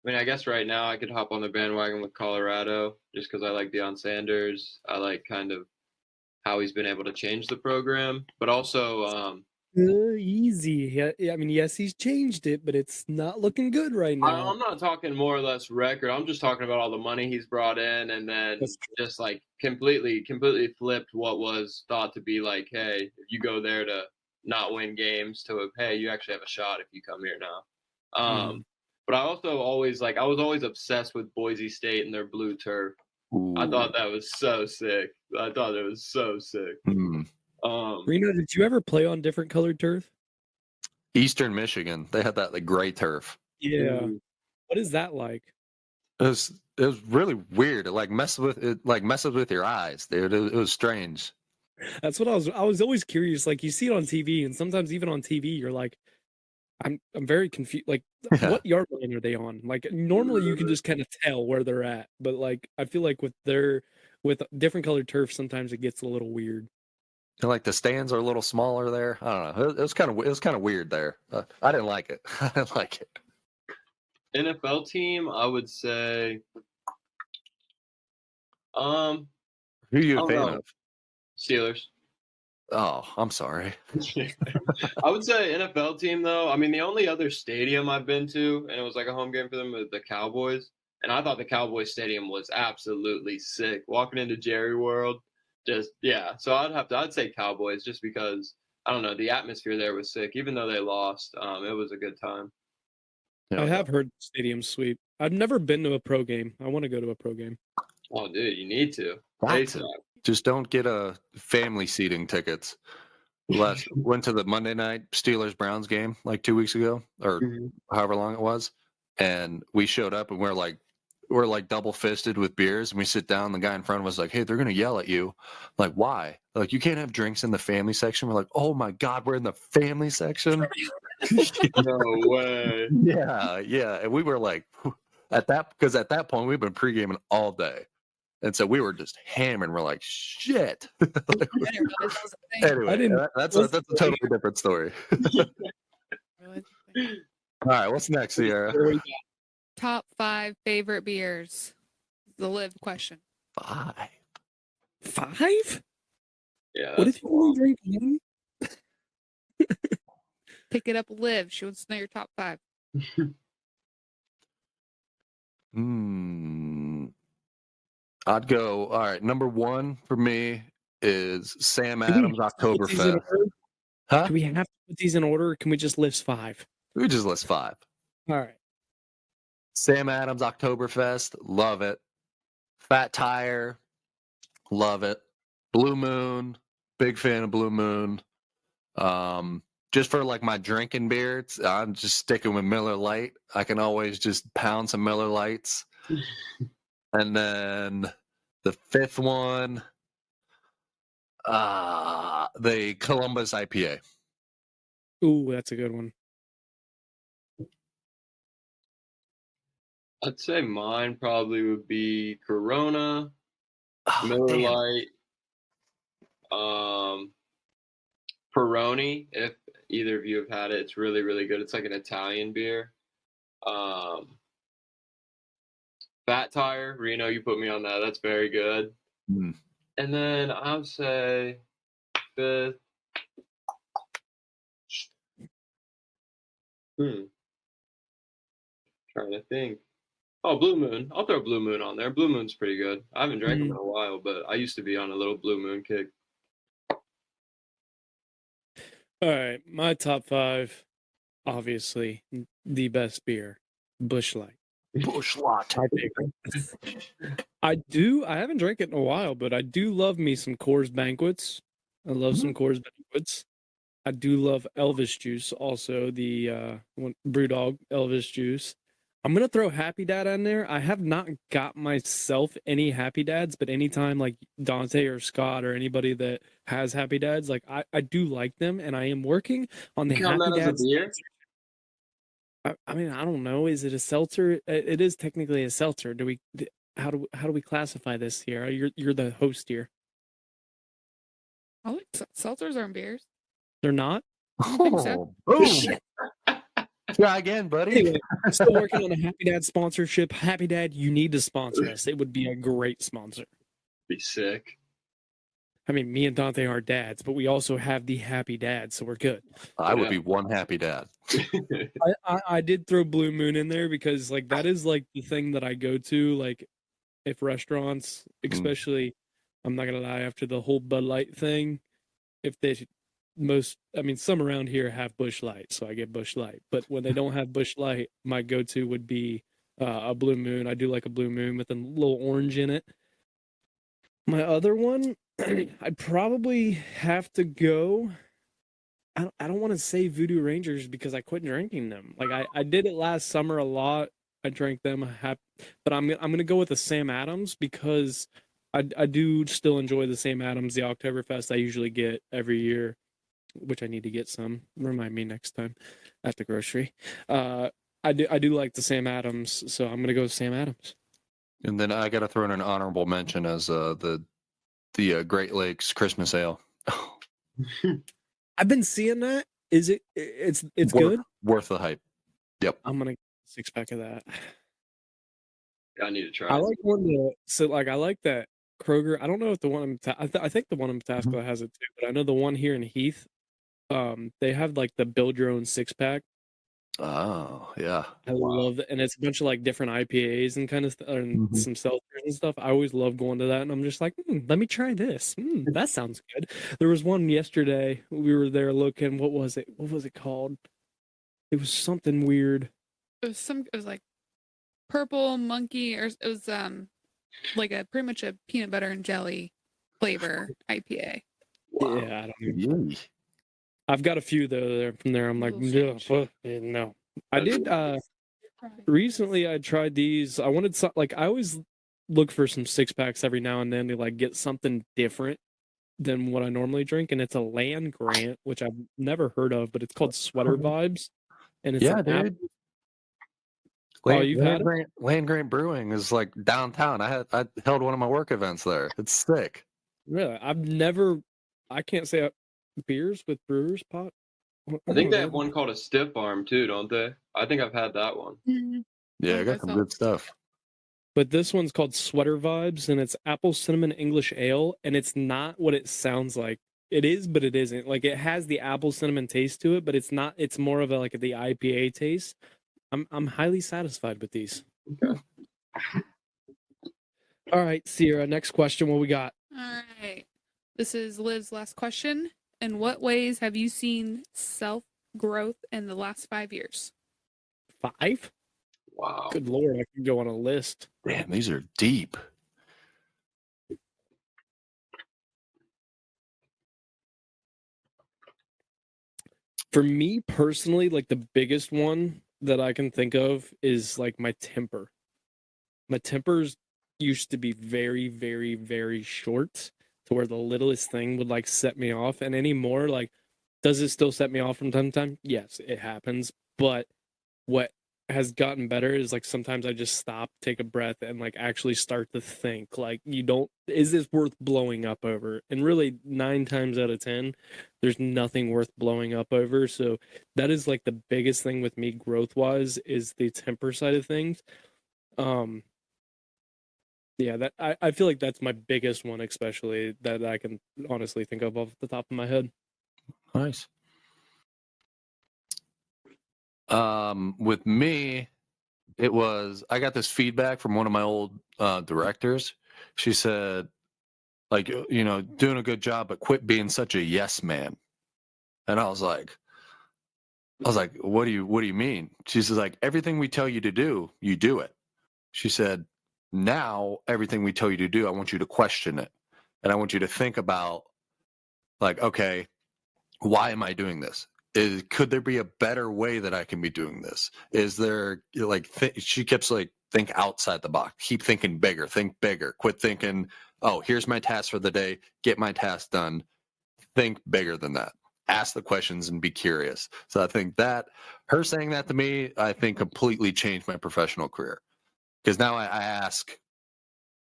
mean, I guess right now I could hop on the bandwagon with Colorado just because I like Deion Sanders. I like kind of how he's been able to change the program, but also Easy. Yeah, I mean, yes, he's changed it, but it's not looking good right now. I'm not talking more or less record. I'm just talking about all the money he's brought in, and then just like completely flipped what was thought to be like, hey, if you go there to not win games, to hey, you actually have a shot if you come here now. But I also always I was always obsessed with Boise State and their blue turf. Ooh. I thought that was so sick. Reno, did you ever play on different colored turf? Eastern Michigan, they had that like gray turf. Yeah. What is that like? It was really weird. It messes with your eyes, dude. It was strange. That's what I was always curious. Like you see it on TV, and sometimes even on TV, you're like, I'm very confused. Like, what yard line are they on? Like, normally you can just kind of tell where they're at, but like, I feel like with different colored turf, sometimes it gets a little weird. And like the stands are a little smaller there. I don't know. It was kind of weird there. I didn't like it. I didn't like it. NFL team, I would say. Who are you a fan of? Steelers. Oh, I'm sorry. I would say NFL team though. I mean, the only other stadium I've been to, and it was like a home game for them, was the Cowboys. And I thought the Cowboys stadium was absolutely sick. Walking into Jerry World, So I'd say Cowboys just because I don't know, the atmosphere there was sick. Even though they lost, it was a good time. I have heard the stadium's sweet. I've never been to a pro game. I want to go to a pro game. Oh, dude, you need to. Just don't get a family seating tickets. Went to the Monday night Steelers Browns game like 2 weeks ago, or however long it was, and we showed up and we're like double fisted with beers, and we sit down. The guy in front of us like, "Hey, they're gonna yell at you." Like, why? Like, you can't have drinks in the family section. We're like, "Oh my god, we're in the family section." No way. Yeah, and we were like, at that point we've been pre-gaming all day. And so we were just hammering. We're like, shit. Anyway, that's a totally different story. All right, what's next, Sierra? Top 5 favorite beers. The live question. 5? Yeah. What if you only drink one? Pick it up, live. She wants to know your top 5. I'd go, all right, number 1 for me is Sam Adams Oktoberfest. Huh? Do we have to put these in order, or can we just list 5? We just list 5. All right. Sam Adams Oktoberfest, love it. Fat Tire, love it. Blue Moon, big fan of Blue Moon. Just for like my drinking beer, I'm just sticking with Miller Lite. I can always just pound some Miller Lights. And then the 5th one, the Columbus IPA. Ooh, that's a good one. I'd say mine probably would be Corona, Miller Lite, Peroni. If either of you have had it, it's really, really good. It's like an Italian beer. Fat Tire, Reno, you put me on that. That's very good. Mm. And then I would say fifth. Trying to think. Oh, Blue Moon. I'll throw Blue Moon on there. Blue Moon's pretty good. I haven't drank them in a while, but I used to be on a little Blue Moon kick. All right, my top 5, obviously, the best beer, Busch Light. Busch Light. My favorite. I haven't drank it in a while, but I do love me some Coors Banquets. I love some Coors Banquets. I do love Elvis juice, also the Brewdog Elvis juice. I'm gonna throw Happy Dad on there. I have not got myself any Happy Dads, but anytime like Dante or Scott or anybody that has Happy Dads, like I do like them, and I am working on the Count Happy that as a Dads. beer? I mean, I don't know. Is it a seltzer? It is technically a seltzer. How do we classify this here? You're the host here. I like seltzers aren't beers. They're not. think so. Boom. Try again, buddy. Anyway, still working on a Happy Dad sponsorship. Happy Dad, you need to sponsor us. It would be a great sponsor. Be sick. I mean, me and Dante are dads, but we also have the Happy Dad, so we're good. I would be one happy dad. I did throw Blue Moon in there because like that is like the thing that I go to, like if restaurants, especially, I'm not gonna lie, after the whole Bud Light thing, if they some around here have Busch Light, so I get Busch Light. But when they don't have Busch Light, my go-to would be a Blue Moon. I do like a Blue Moon with a little orange in it. My other one, I'd probably have to go. I don't want to say Voodoo Rangers because I quit drinking them. Like I did it last summer a lot. I drank them, but I'm gonna go with the Sam Adams because I do still enjoy the Sam Adams, the Oktoberfest I usually get every year, which I need to get some. Remind me next time at the grocery. I do like the Sam Adams, so I'm gonna go with Sam Adams. And then I got to throw in an honorable mention as the Great Lakes Christmas Ale. I've been seeing that. Is it? It's good. Worth the hype. Yep. I'm gonna get a 6-pack of that. I need to try. I like I like that Kroger. I don't know if the one I think the one in Pataskala has it too, but I know the one here in Heath. They have like the build your own 6-pack. Oh yeah. I love it, and it's a bunch of like different IPAs and kind of and some seltzers and stuff. I always love going to that, and I'm just like, let me try this. That sounds good. There was one yesterday. We were there looking. What was it? What was it called? It was something weird. It was like purple monkey, or it was like pretty much a peanut butter and jelly flavor IPA. Wow. Yeah, I don't know. I've got a few though from there. I'm like, no. I did recently. I tried these. I wanted some, like I always look for some 6-packs every now and then to like get something different than what I normally drink, and it's a Land Grant, which I've never heard of, but it's called Sweater Vibes, and it's dude. Land Grant Brewing is like downtown. I held one of my work events there. It's sick. Really, I can't say beers with brewers pot. I think they have one called a Stiff Arm too, don't they? I think I've had that one. Yeah, I got some good stuff. But this one's called Sweater Vibes, and it's apple cinnamon English ale, and it's not what it sounds like. It is, but it isn't. Like it has the apple cinnamon taste to it, but it's not. It's more of the IPA taste. I'm highly satisfied with these. Okay. All right, Sierra. Next question. What we got? All right. This is Liv's last question. In what ways have you seen self-growth in the last 5 years? 5? Wow. Good Lord, I can go on a list. Damn, these are deep. For me personally, like the biggest one that I can think of is like my temper. My tempers used to be very, very, very short, to where the littlest thing would like set me off. And anymore, like, does it still set me off from time to time? Yes, it happens. But what has gotten better is like sometimes I just stop, take a breath, and like actually start to think like, is this worth blowing up over? And really 9 times out of 10, there's nothing worth blowing up over. So that is like the biggest thing with me growth wise, is the temper side of things. Yeah, that I feel like that's my biggest one, especially that I can honestly think of off the top of my head. Nice. With me, it was I got this feedback from one of my old directors. She said, like, doing a good job, but quit being such a yes man. And I was like, what do you mean? She says, like, everything we tell you to do, you do it. She said, now everything we tell you to do, I want you to question it. And I want you to think about, like, okay, why am I doing this? Could there be a better way that I can be doing this? Is there, like, she keeps like, think outside the box, keep thinking bigger, think bigger, quit thinking, oh, here's my task for the day, get my task done. Think bigger than that. Ask the questions and be curious. So I think that her saying that to me, I think completely changed my professional career. Because now I ask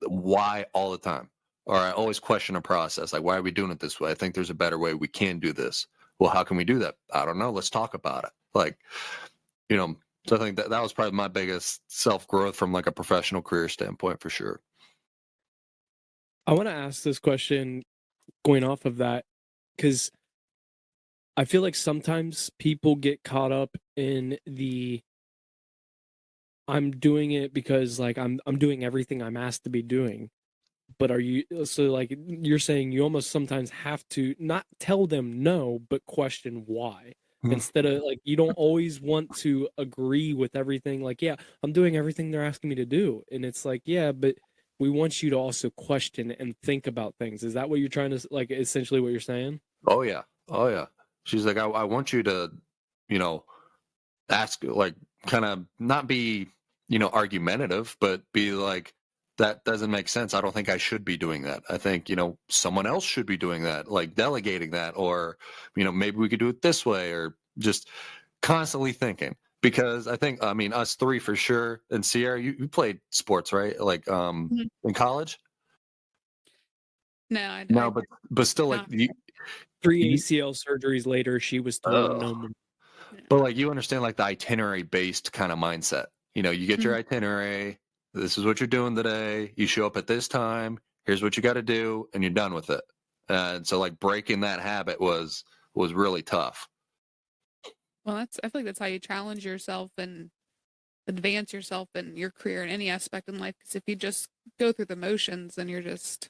why all the time, or I always question a process. Like, why are we doing it this way? I think there's a better way. We can do this. Well, how can we do that? I don't know. Let's talk about it. Like, so I think that was probably my biggest self growth from like a professional career standpoint for sure. I want to ask this question going off of that, because I feel like sometimes people get caught up in the I'm doing it because like I'm doing everything I'm asked to be doing. But are you so like you're saying you almost sometimes have to not tell them no, but question why. Instead of like you don't always want to agree with everything. Like, yeah, I'm doing everything they're asking me to do. And it's like, yeah, but we want you to also question and think about things. Is that what you're trying to like essentially what you're saying? Oh yeah. Oh yeah. She's like, I want you to, ask, like, kind of not be, argumentative, but be like, that doesn't make sense. I don't think I should be doing that. I think, someone else should be doing that, like delegating that, or, maybe we could do it this way, or just constantly thinking. Because I think, I mean, us three for sure. And Sierra, you played sports, right? Like, Mhm. in college? No, I No, but still, like, not. 3 you ACL surgeries later, she was told no more. but like you understand like the itinerary based kind of mindset. You get your Mhm. itinerary. This is what you're doing today. You show up at this time. Here's what you got to do, and you're done with it. And so like breaking that habit was really tough. Well, I feel like that's how you challenge yourself and advance yourself in your career in any aspect in life. Because if you just go through the motions, then you're just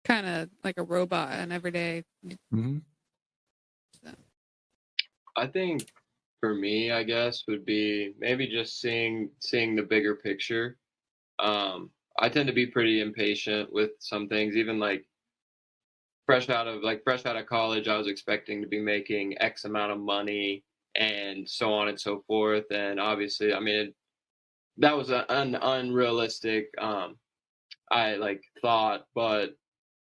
kind of like a robot and every day. Mm-hmm. So. I think for me, I guess, would be maybe just seeing the bigger picture. I tend to be pretty impatient with some things, even like fresh out of college, I was expecting to be making X amount of money and so on and so forth. And obviously, I mean, that was an unrealistic I like thought, but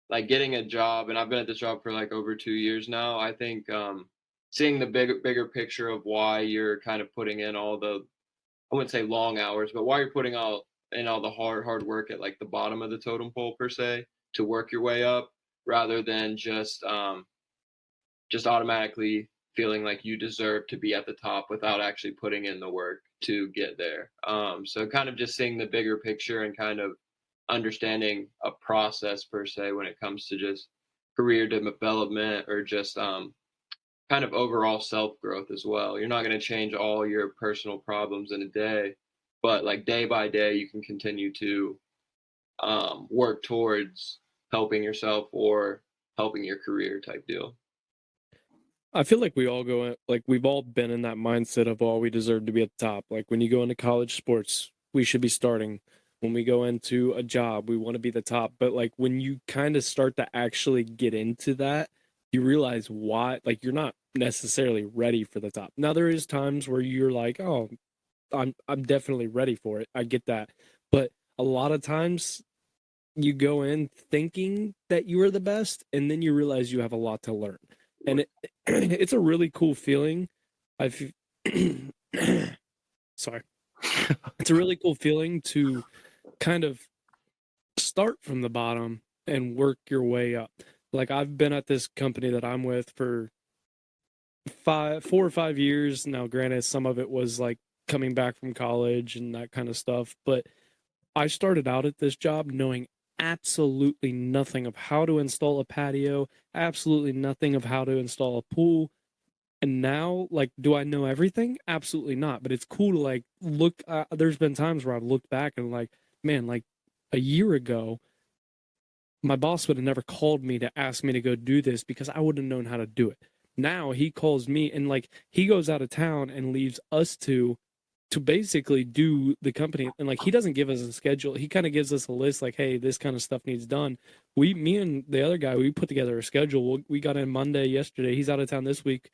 like getting a job, and I've been at this job for like over 2 years now. I think seeing the bigger picture of why you're kind of putting in all the, I wouldn't say long hours, but why you're putting in all the hard work at like the bottom of the totem pole per se to work your way up, rather than just automatically feeling like you deserve to be at the top without actually putting in the work to get there. So kind of just seeing the bigger picture and kind of understanding a process per se when it comes to just career development or just kind of overall self growth as well. You're not going to change all your personal problems in a day, but like day by day, you can continue to work towards helping yourself or helping your career type deal. I feel like we all like we've all been in that mindset of, oh, we deserve to be at the top. Like when you go into college sports, we should be starting. When we go into a job, we want to be the top. But like when you kind of start to actually get into that, you realize why, like you're not necessarily ready for the top. Now there is times where you're like, oh, I'm definitely ready for it. I get that. But a lot of times you go in thinking that you are the best, and then you realize you have a lot to learn. And it's a really cool feeling. I've sorry. It's a really cool feeling to kind of start from the bottom and work your way up. Like I've been at this company that I'm with for 4 or 5 years now. Granted, some of it was like coming back from college and that kind of stuff, but I started out at this job knowing absolutely nothing of how to install a patio, absolutely nothing of how to install a pool. And now, like, do I know everything? Absolutely not. But it's cool to like look. There's been times where I've looked back and like, man, like a year ago, my boss would have never called me to ask me to go do this because I wouldn't have known how to do it. Now he calls me and like he goes out of town and leaves us to basically do the company, and like he doesn't give us a schedule. He kind of gives us a list like, hey, this kind of stuff needs done. Me and the other guy, we put together a schedule. We got in Monday yesterday. He's out of town this week.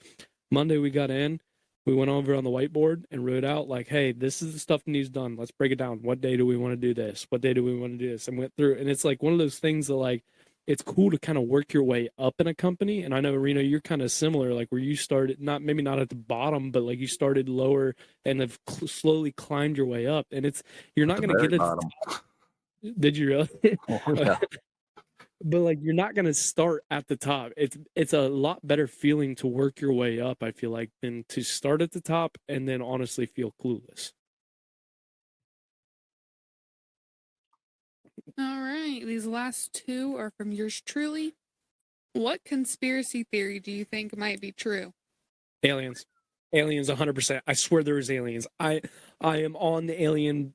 Monday we got in. We went over on the whiteboard and wrote out like, hey, this is the stuff that needs done. Let's break it down. What day do we want to do this? What day do we want to do this? And went through, and it's like one of those things that like it's cool to kind of work your way up in a company. And I know, Reno, you're kind of similar, like where you started, maybe not at the bottom, but like you started lower and have slowly climbed your way up. And you're not going to get it. Did you really? Oh, yeah. But like you're not going to start at the top. It's a lot better feeling to work your way up, I feel like, than to start at the top and then honestly feel clueless. All right. These last two are from yours truly. What conspiracy theory do you think might be true? Aliens 100%. I swear there is aliens. I am on the alien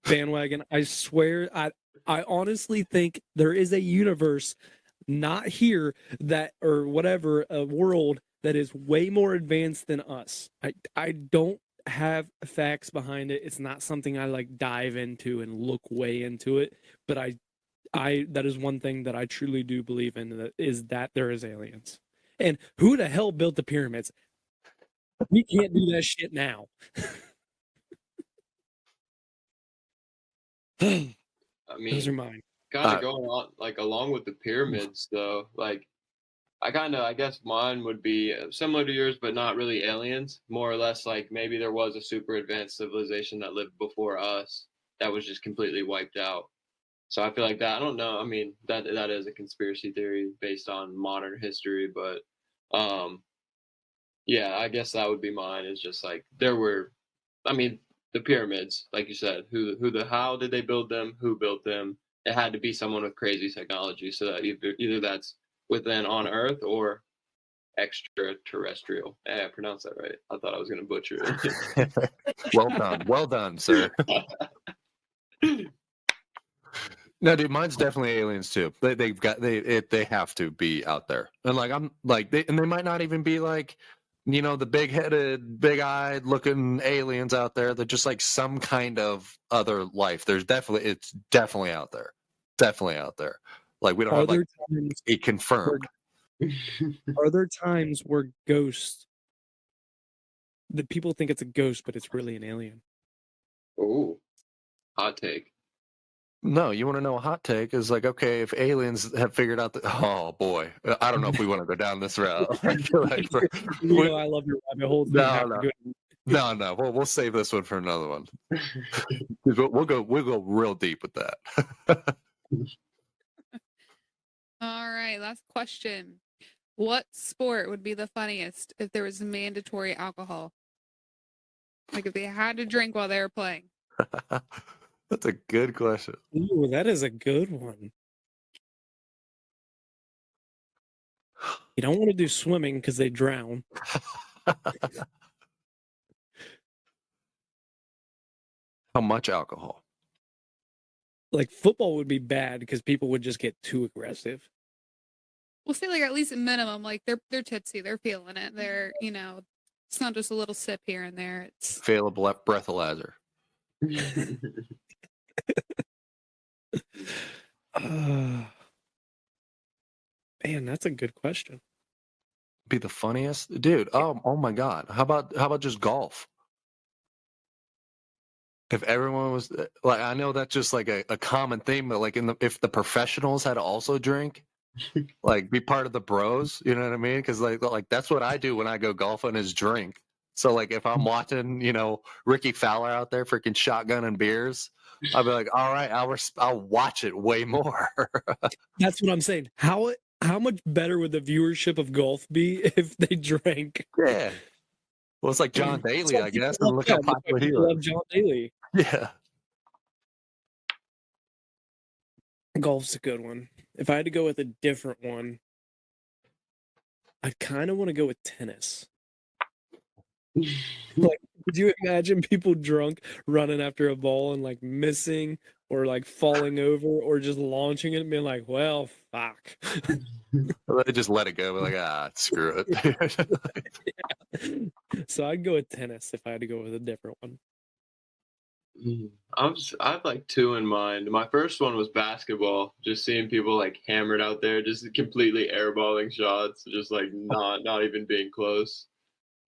bandwagon. I swear I honestly think there is a universe not here that or whatever, a world that is way more advanced than us. I don't have facts behind it. It's not something I like dive into and look way into it, but I that is one thing that I truly do believe in, that there is aliens. And who the hell built the pyramids? We can't do that shit now. I mean, Those are mine. kind of going on like along with the pyramids though. Like, I guess mine would be similar to yours, but not really aliens. More or less like maybe there was a super advanced civilization that lived before us that was just completely wiped out. So I feel like that. I don't know. I mean, that is a conspiracy theory based on modern history, but yeah, I guess that would be mine. Is just like there were, I mean, the pyramids, like you said, how did they build them? Who built them? It had to be someone with crazy technology, so that either that's within on Earth or extraterrestrial. I pronounced that right. I thought I was going to butcher it. Well done, sir. No, dude, mine's definitely aliens too. They have to be out there, and like I'm like they might not even be like, you know, the big-headed, big-eyed looking aliens out there. They're just like some kind of other life. It's definitely out there, Like we don't have like it confirmed. Are there times where ghosts, that people think it's a ghost, but it's really an alien? Ooh, hot take. No, you want to know a hot take is like, okay, if aliens have figured out that, oh boy, I don't know if we want to go down this route. I feel like I love your rabbit holes. No. We'll save this one for another one. We'll go real deep with that. All right, last question. What sport would be the funniest if there was mandatory alcohol? Like if they had to drink while they were playing. That's a good question. Ooh, that is a good one. You don't want to do swimming because they drown. How much alcohol? Like football would be bad because people would just get too aggressive. We'll say like at least a minimum, like they're tipsy, they're feeling it. They're, it's not just a little sip here and there. It's fail a breathalyzer. Man, that's a good question. Be the funniest, dude. Oh my God. How about just golf? If everyone was like, I know that's just like a common theme, but like if the professionals had to also drink, like be part of the bros, you know what I mean? Because like that's what I do when I go golfing is drink. So like if I'm watching, Ricky Fowler out there freaking shotgunning beers, I'll be like, all right, I'll watch it way more. That's what I'm saying. How much better would the viewership of golf be if they drank? Yeah. Well, it's like John Daly, I guess. And look how popular he was. Love John Daly. Yeah. Golf's a good one. If I had to go with a different one, I'd kind of want to go with tennis. Like, could you imagine people drunk running after a ball and like missing or like falling over or just launching it and being like, well, fuck. They just let it go. We're like, screw it. So I'd go with tennis if I had to go with a different one. I have like two in mind. My first one was basketball. Just seeing people like hammered out there, just completely airballing shots, just like not even being close.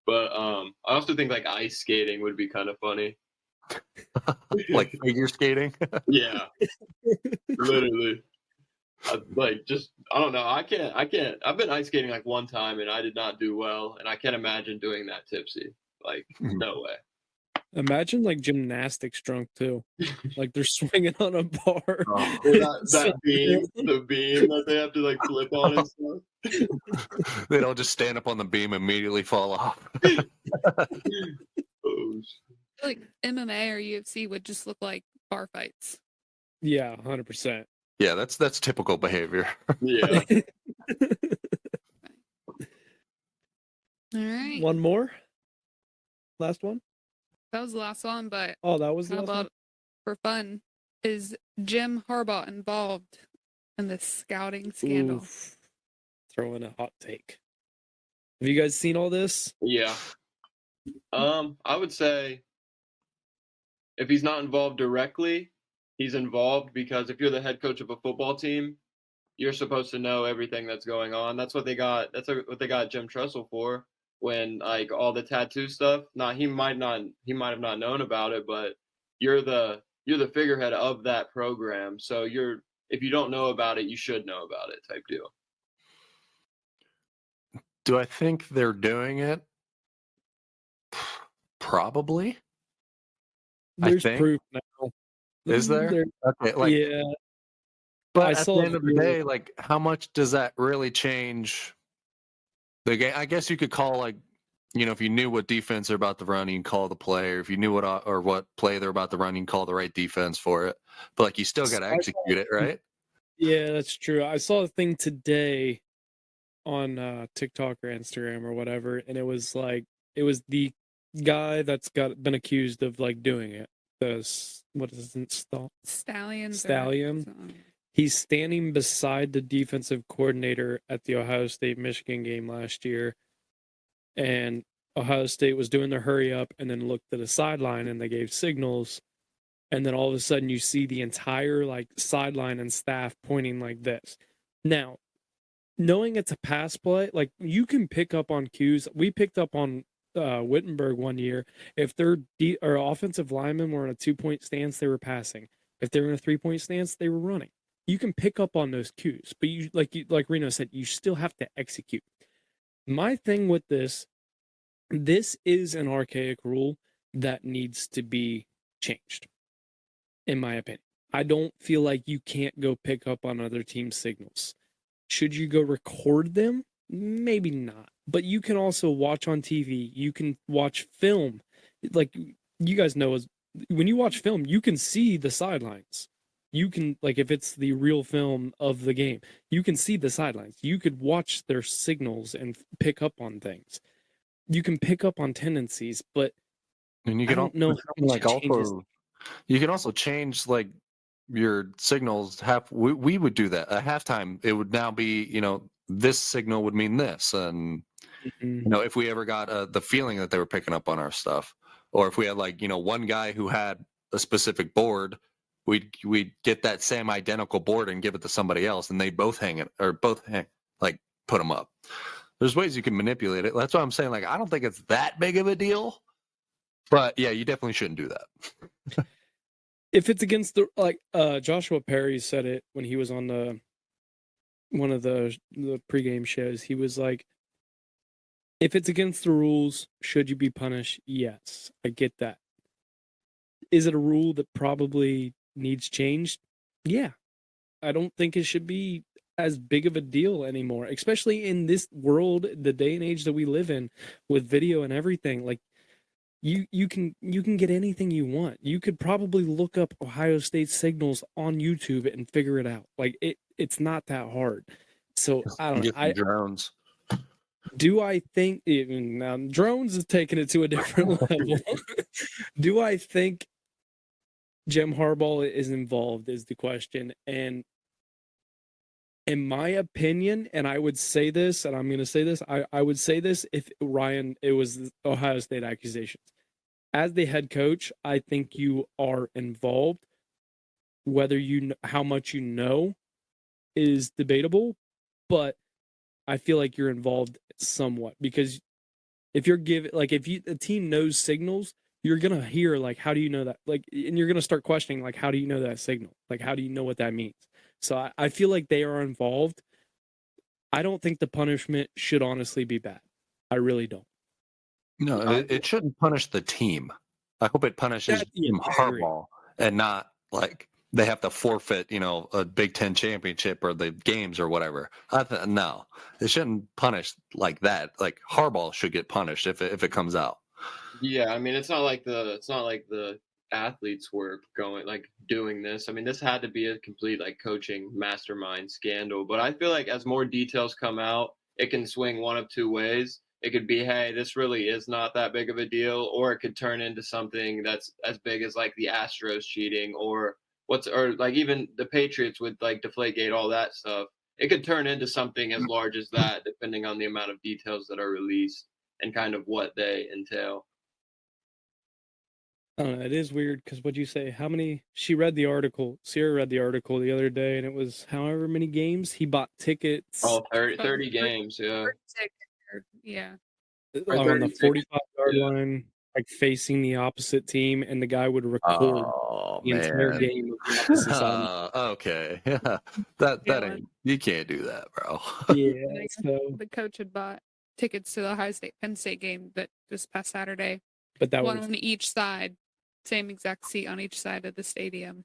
But I also think like ice skating would be kind of funny. Like figure skating. Yeah, literally. I don't know. I can't. I've been ice skating like one time and I did not do well, and I can't imagine doing that tipsy. Like no way. Imagine like gymnastics drunk too. Like they're swinging on a bar. Oh. That beam, the beam that they have to like flip on and stuff. They don't just stand up on the beam and immediately fall off. Oh, Like MMA or UFC would just look like bar fights. Yeah, 100%. Yeah, that's typical behavior. yeah. All right. One more? Last one? That was the last one, but Oh, that was the how last one? about for fun? Is Jim Harbaugh involved in this scouting scandal? Oof. Throw in a hot take. Have you guys seen all this? Yeah. I would say if he's not involved directly, he's involved because if you're the head coach of a football team, you're supposed to know everything that's going on. That's what they got. That's what they got Jim Tressel for. When like all the tattoo stuff. Now he might have not known about it, but you're the figurehead of that program. So if you don't know about it, you should know about it, type deal. Do I think they're doing it? Probably. There's think. proof now. Is there? Okay, like, yeah. but I at saw the a end of the video. day, like, how much does that really change the game? I guess you could call, like, if you knew what defense they're about to run, you can call the play, or if you knew what play they're about to run, you can call the right defense for it. But like, you still got to execute it, right? Yeah, that's true. I saw a thing today on TikTok or Instagram or whatever, and it was the guy that's been accused of like doing it. What is it? Stallion. He's standing beside the defensive coordinator at the Ohio State-Michigan game last year, and Ohio State was doing their hurry up and then looked at the sideline and they gave signals, and then all of a sudden you see the entire like sideline and staff pointing like this. Now, knowing it's a pass play, like you can pick up on cues. We picked up on Wittenberg one year. If their offensive linemen were in a 2-point stance, they were passing. If they were in a 3-point stance, they were running. You can pick up on those cues, but like Reno said, you still have to execute. My thing with this is an archaic rule that needs to be changed, in my opinion. I don't feel like you can't go pick up on other teams' signals. Should you go record them? Maybe not. But you can also watch on TV. You can watch film. Like, you guys know, when you watch film, you can see the sidelines. You can, like, if it's the real film of the game, you can see the sidelines. You could watch their signals and pick up on things. You can pick up on tendencies, but and you I can don't know how much it changes. You can also change like your signals. We would do that at halftime. It would now be this signal would mean this, and if we ever got the feeling that they were picking up on our stuff, or if we had like one guy who had a specific board, we'd get that same identical board and give it to somebody else, and they both like put them up. There's ways you can manipulate it. That's why I'm saying, like, I don't think it's that big of a deal, but yeah, you definitely shouldn't do that. If it's against Joshua Perry said it when he was on one of the pregame shows. He was like, if it's against the rules, should you be punished? Yes, I get that. Is it a rule that probably needs changed? Yeah. I don't think it should be as big of a deal anymore, especially in this world, the day and age that we live in with video and everything. Like, you can get anything you want. You could probably look up Ohio State signals on YouTube and figure it out. Like it's not that hard. So I don't know. Get some drones. Do I think now drones is taking it to a different level? Do I think Jim Harbaugh is involved is the question. And in my opinion, and I would say this, and I'm going to say this, I would say this if it was Ohio State accusations. As the head coach, I think you are involved. Whether how much you know is debatable, but I feel like you're involved somewhat, because if the team knows signals, you're gonna hear like, how do you know that? Like, and you're gonna start questioning like, how do you know that signal? Like, how do you know what that means? So I feel like they are involved. I don't think the punishment should honestly be bad. I really don't. No, it shouldn't punish the team. I hope it punishes Jim Harbaugh and not like they have to forfeit, a Big Ten championship or the games or whatever. No, it shouldn't punish like that. Like Harbaugh should get punished if it comes out. Yeah, I mean, it's not like the athletes were doing this. I mean, this had to be a complete like coaching mastermind scandal. But I feel like as more details come out, it can swing one of two ways. It could be, hey, this really is not that big of a deal, or it could turn into something that's as big as like the Astros cheating, or like even the Patriots with like Deflategate, all that stuff. It could turn into something as large as that, depending on the amount of details that are released and kind of what they entail. I don't know. It is weird because what'd you say? Sierra read the article the other day, and it was however many games he bought tickets. Oh, 30 games, yeah. Yeah. On the 45-yard line, like facing the opposite team, and the guy would record the entire game of the opposite side. Okay. Yeah. That ain't, you can't do that, bro. Yeah. So the coach had bought tickets to the Ohio State Penn State game that this past Saturday. But that one was on each side, same exact seat on each side of the stadium.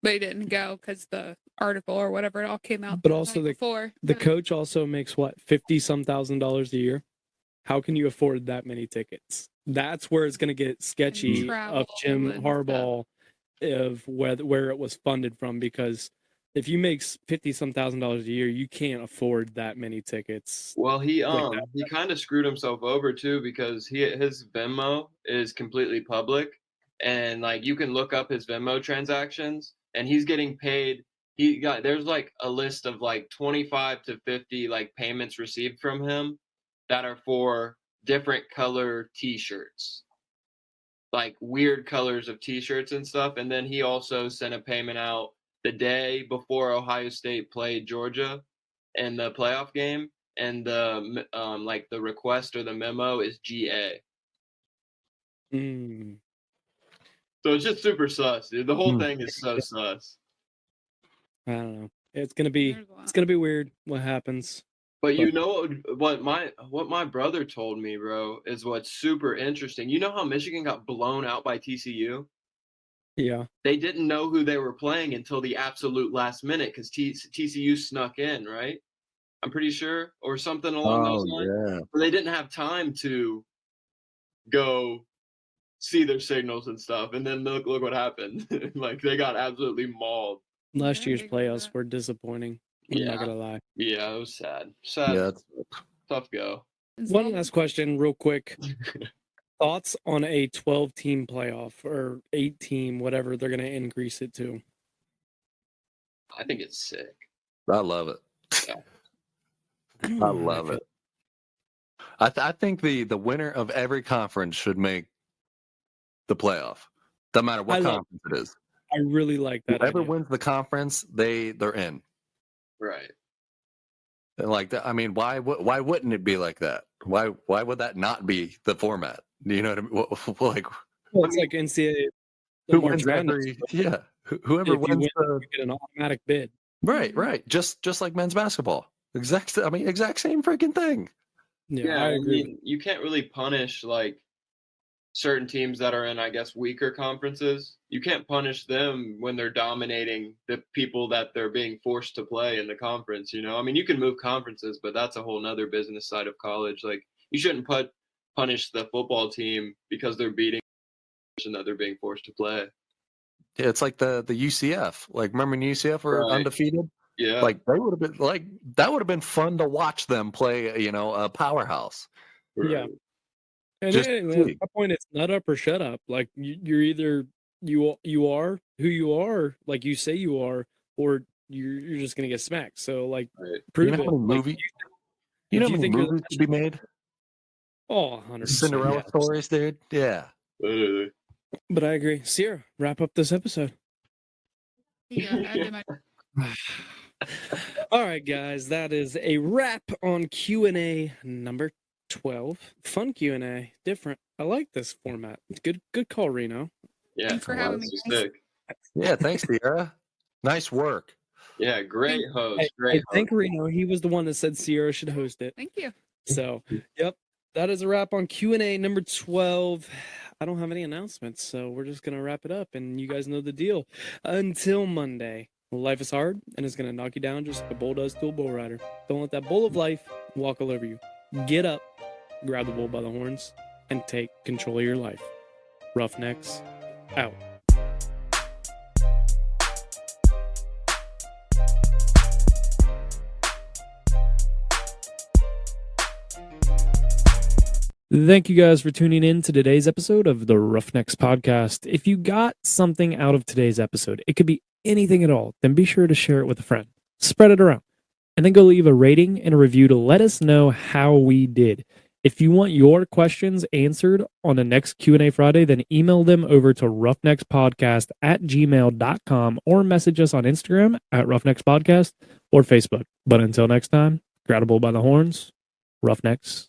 But he didn't go because the article or whatever it all came out. But also the coach also makes what, $50,000 a year. How can you afford that many tickets? That's where it's going to get sketchy of Jim Harbaugh of where it was funded from, because if you make $50,000 a year, you can't afford that many tickets. Well, he kind of screwed himself over too, because his Venmo is completely public, and like you can look up his Venmo transactions, and he's getting paid. There's like a list of like 25 to 50 like payments received from him that are for different color T-shirts, like weird colors of T-shirts and stuff. And then he also sent a payment out the day before Ohio State played Georgia in the playoff game, and the the request or the memo is GA. So it's just super sus, dude. The whole thing is so sus. I don't know. It's gonna be weird what happens. But you know what my brother told me, bro, is what's super interesting. You know how Michigan got blown out by TCU? Yeah. They didn't know who they were playing until the absolute last minute because TCU snuck in, right? I'm pretty sure, or something along those lines. Yeah. But they didn't have time to go see their signals and stuff. And then look what happened. Like they got absolutely mauled. Last year's playoffs were disappointing. I'm not gonna lie. Yeah, it was sad. Yeah, Tough go. One last question, real quick. Thoughts on a 12-team playoff or 8-team, whatever they're gonna increase it to? I think it's sick. I love it. Yeah. I love it. I think the winner of every conference should make the playoff. Doesn't matter what conference it is. I really like that. Whoever wins the conference, they're in. Right. And like that, I mean, why wouldn't it be like that? Why would that not be the format? You know what I mean? Well, it's like NCAA. Who wins whoever wins you get an automatic bid. Right. Just like men's basketball. Exact same freaking thing. Yeah, I agree. mean, you can't really punish like certain teams that are in, I guess, weaker conferences. You can't punish them when they're dominating the people that they're being forced to play in the conference, you know? I mean, you can move conferences, but that's a whole nother business side of college. Like, you shouldn't punish the football team because they're beating and that they're being forced to play. Yeah, it's like the UCF. Like, remember when UCF were Right. undefeated? Yeah. Like, they would have been like that would have been fun to watch them play. You know, a powerhouse. Right. Yeah. And Just at see. that point, it's nut up or shut up. Like you're either you are who you are, like you say you are, or you're just gonna get smacked. So like, Right. prove You know it. how many Like, movies? You know if how you many think you're the movies to be made? Oh, 100%. Cinderella Yeah. stories, dude. Yeah. Literally. But I agree. Sierra, wrap up this episode. Yeah, I did my All right, guys, that is a wrap on Q&A number 12. Fun Q&A, different. I like this format. Good call, Reno. Yeah. Thanks for having that's me, just guys. sick. Yeah. Thanks, Sierra. Nice work. Yeah, great host. I Great think host. Reno, he was the one that said Sierra should host it. Thank you. So, yep, that is a wrap on Q&A number 12. I don't have any announcements, so we're just going to wrap it up, and you guys know the deal. Until Monday, life is hard, and it's going to knock you down just like a bull does to a bull rider. Don't let that bull of life walk all over you. Get up, grab the bull by the horns, and take control of your life. Roughnecks, out. Thank you guys for tuning in to today's episode of the Roughnecks Podcast. If you got something out of today's episode, it could be anything at all, then be sure to share it with a friend. Spread it around. And then go leave a rating and a review to let us know how we did. If you want your questions answered on the next Q&A Friday, then email them over to roughneckspodcast@gmail.com or message us on Instagram @roughneckspodcast or Facebook. But until next time, grab a bull by the horns, Roughnecks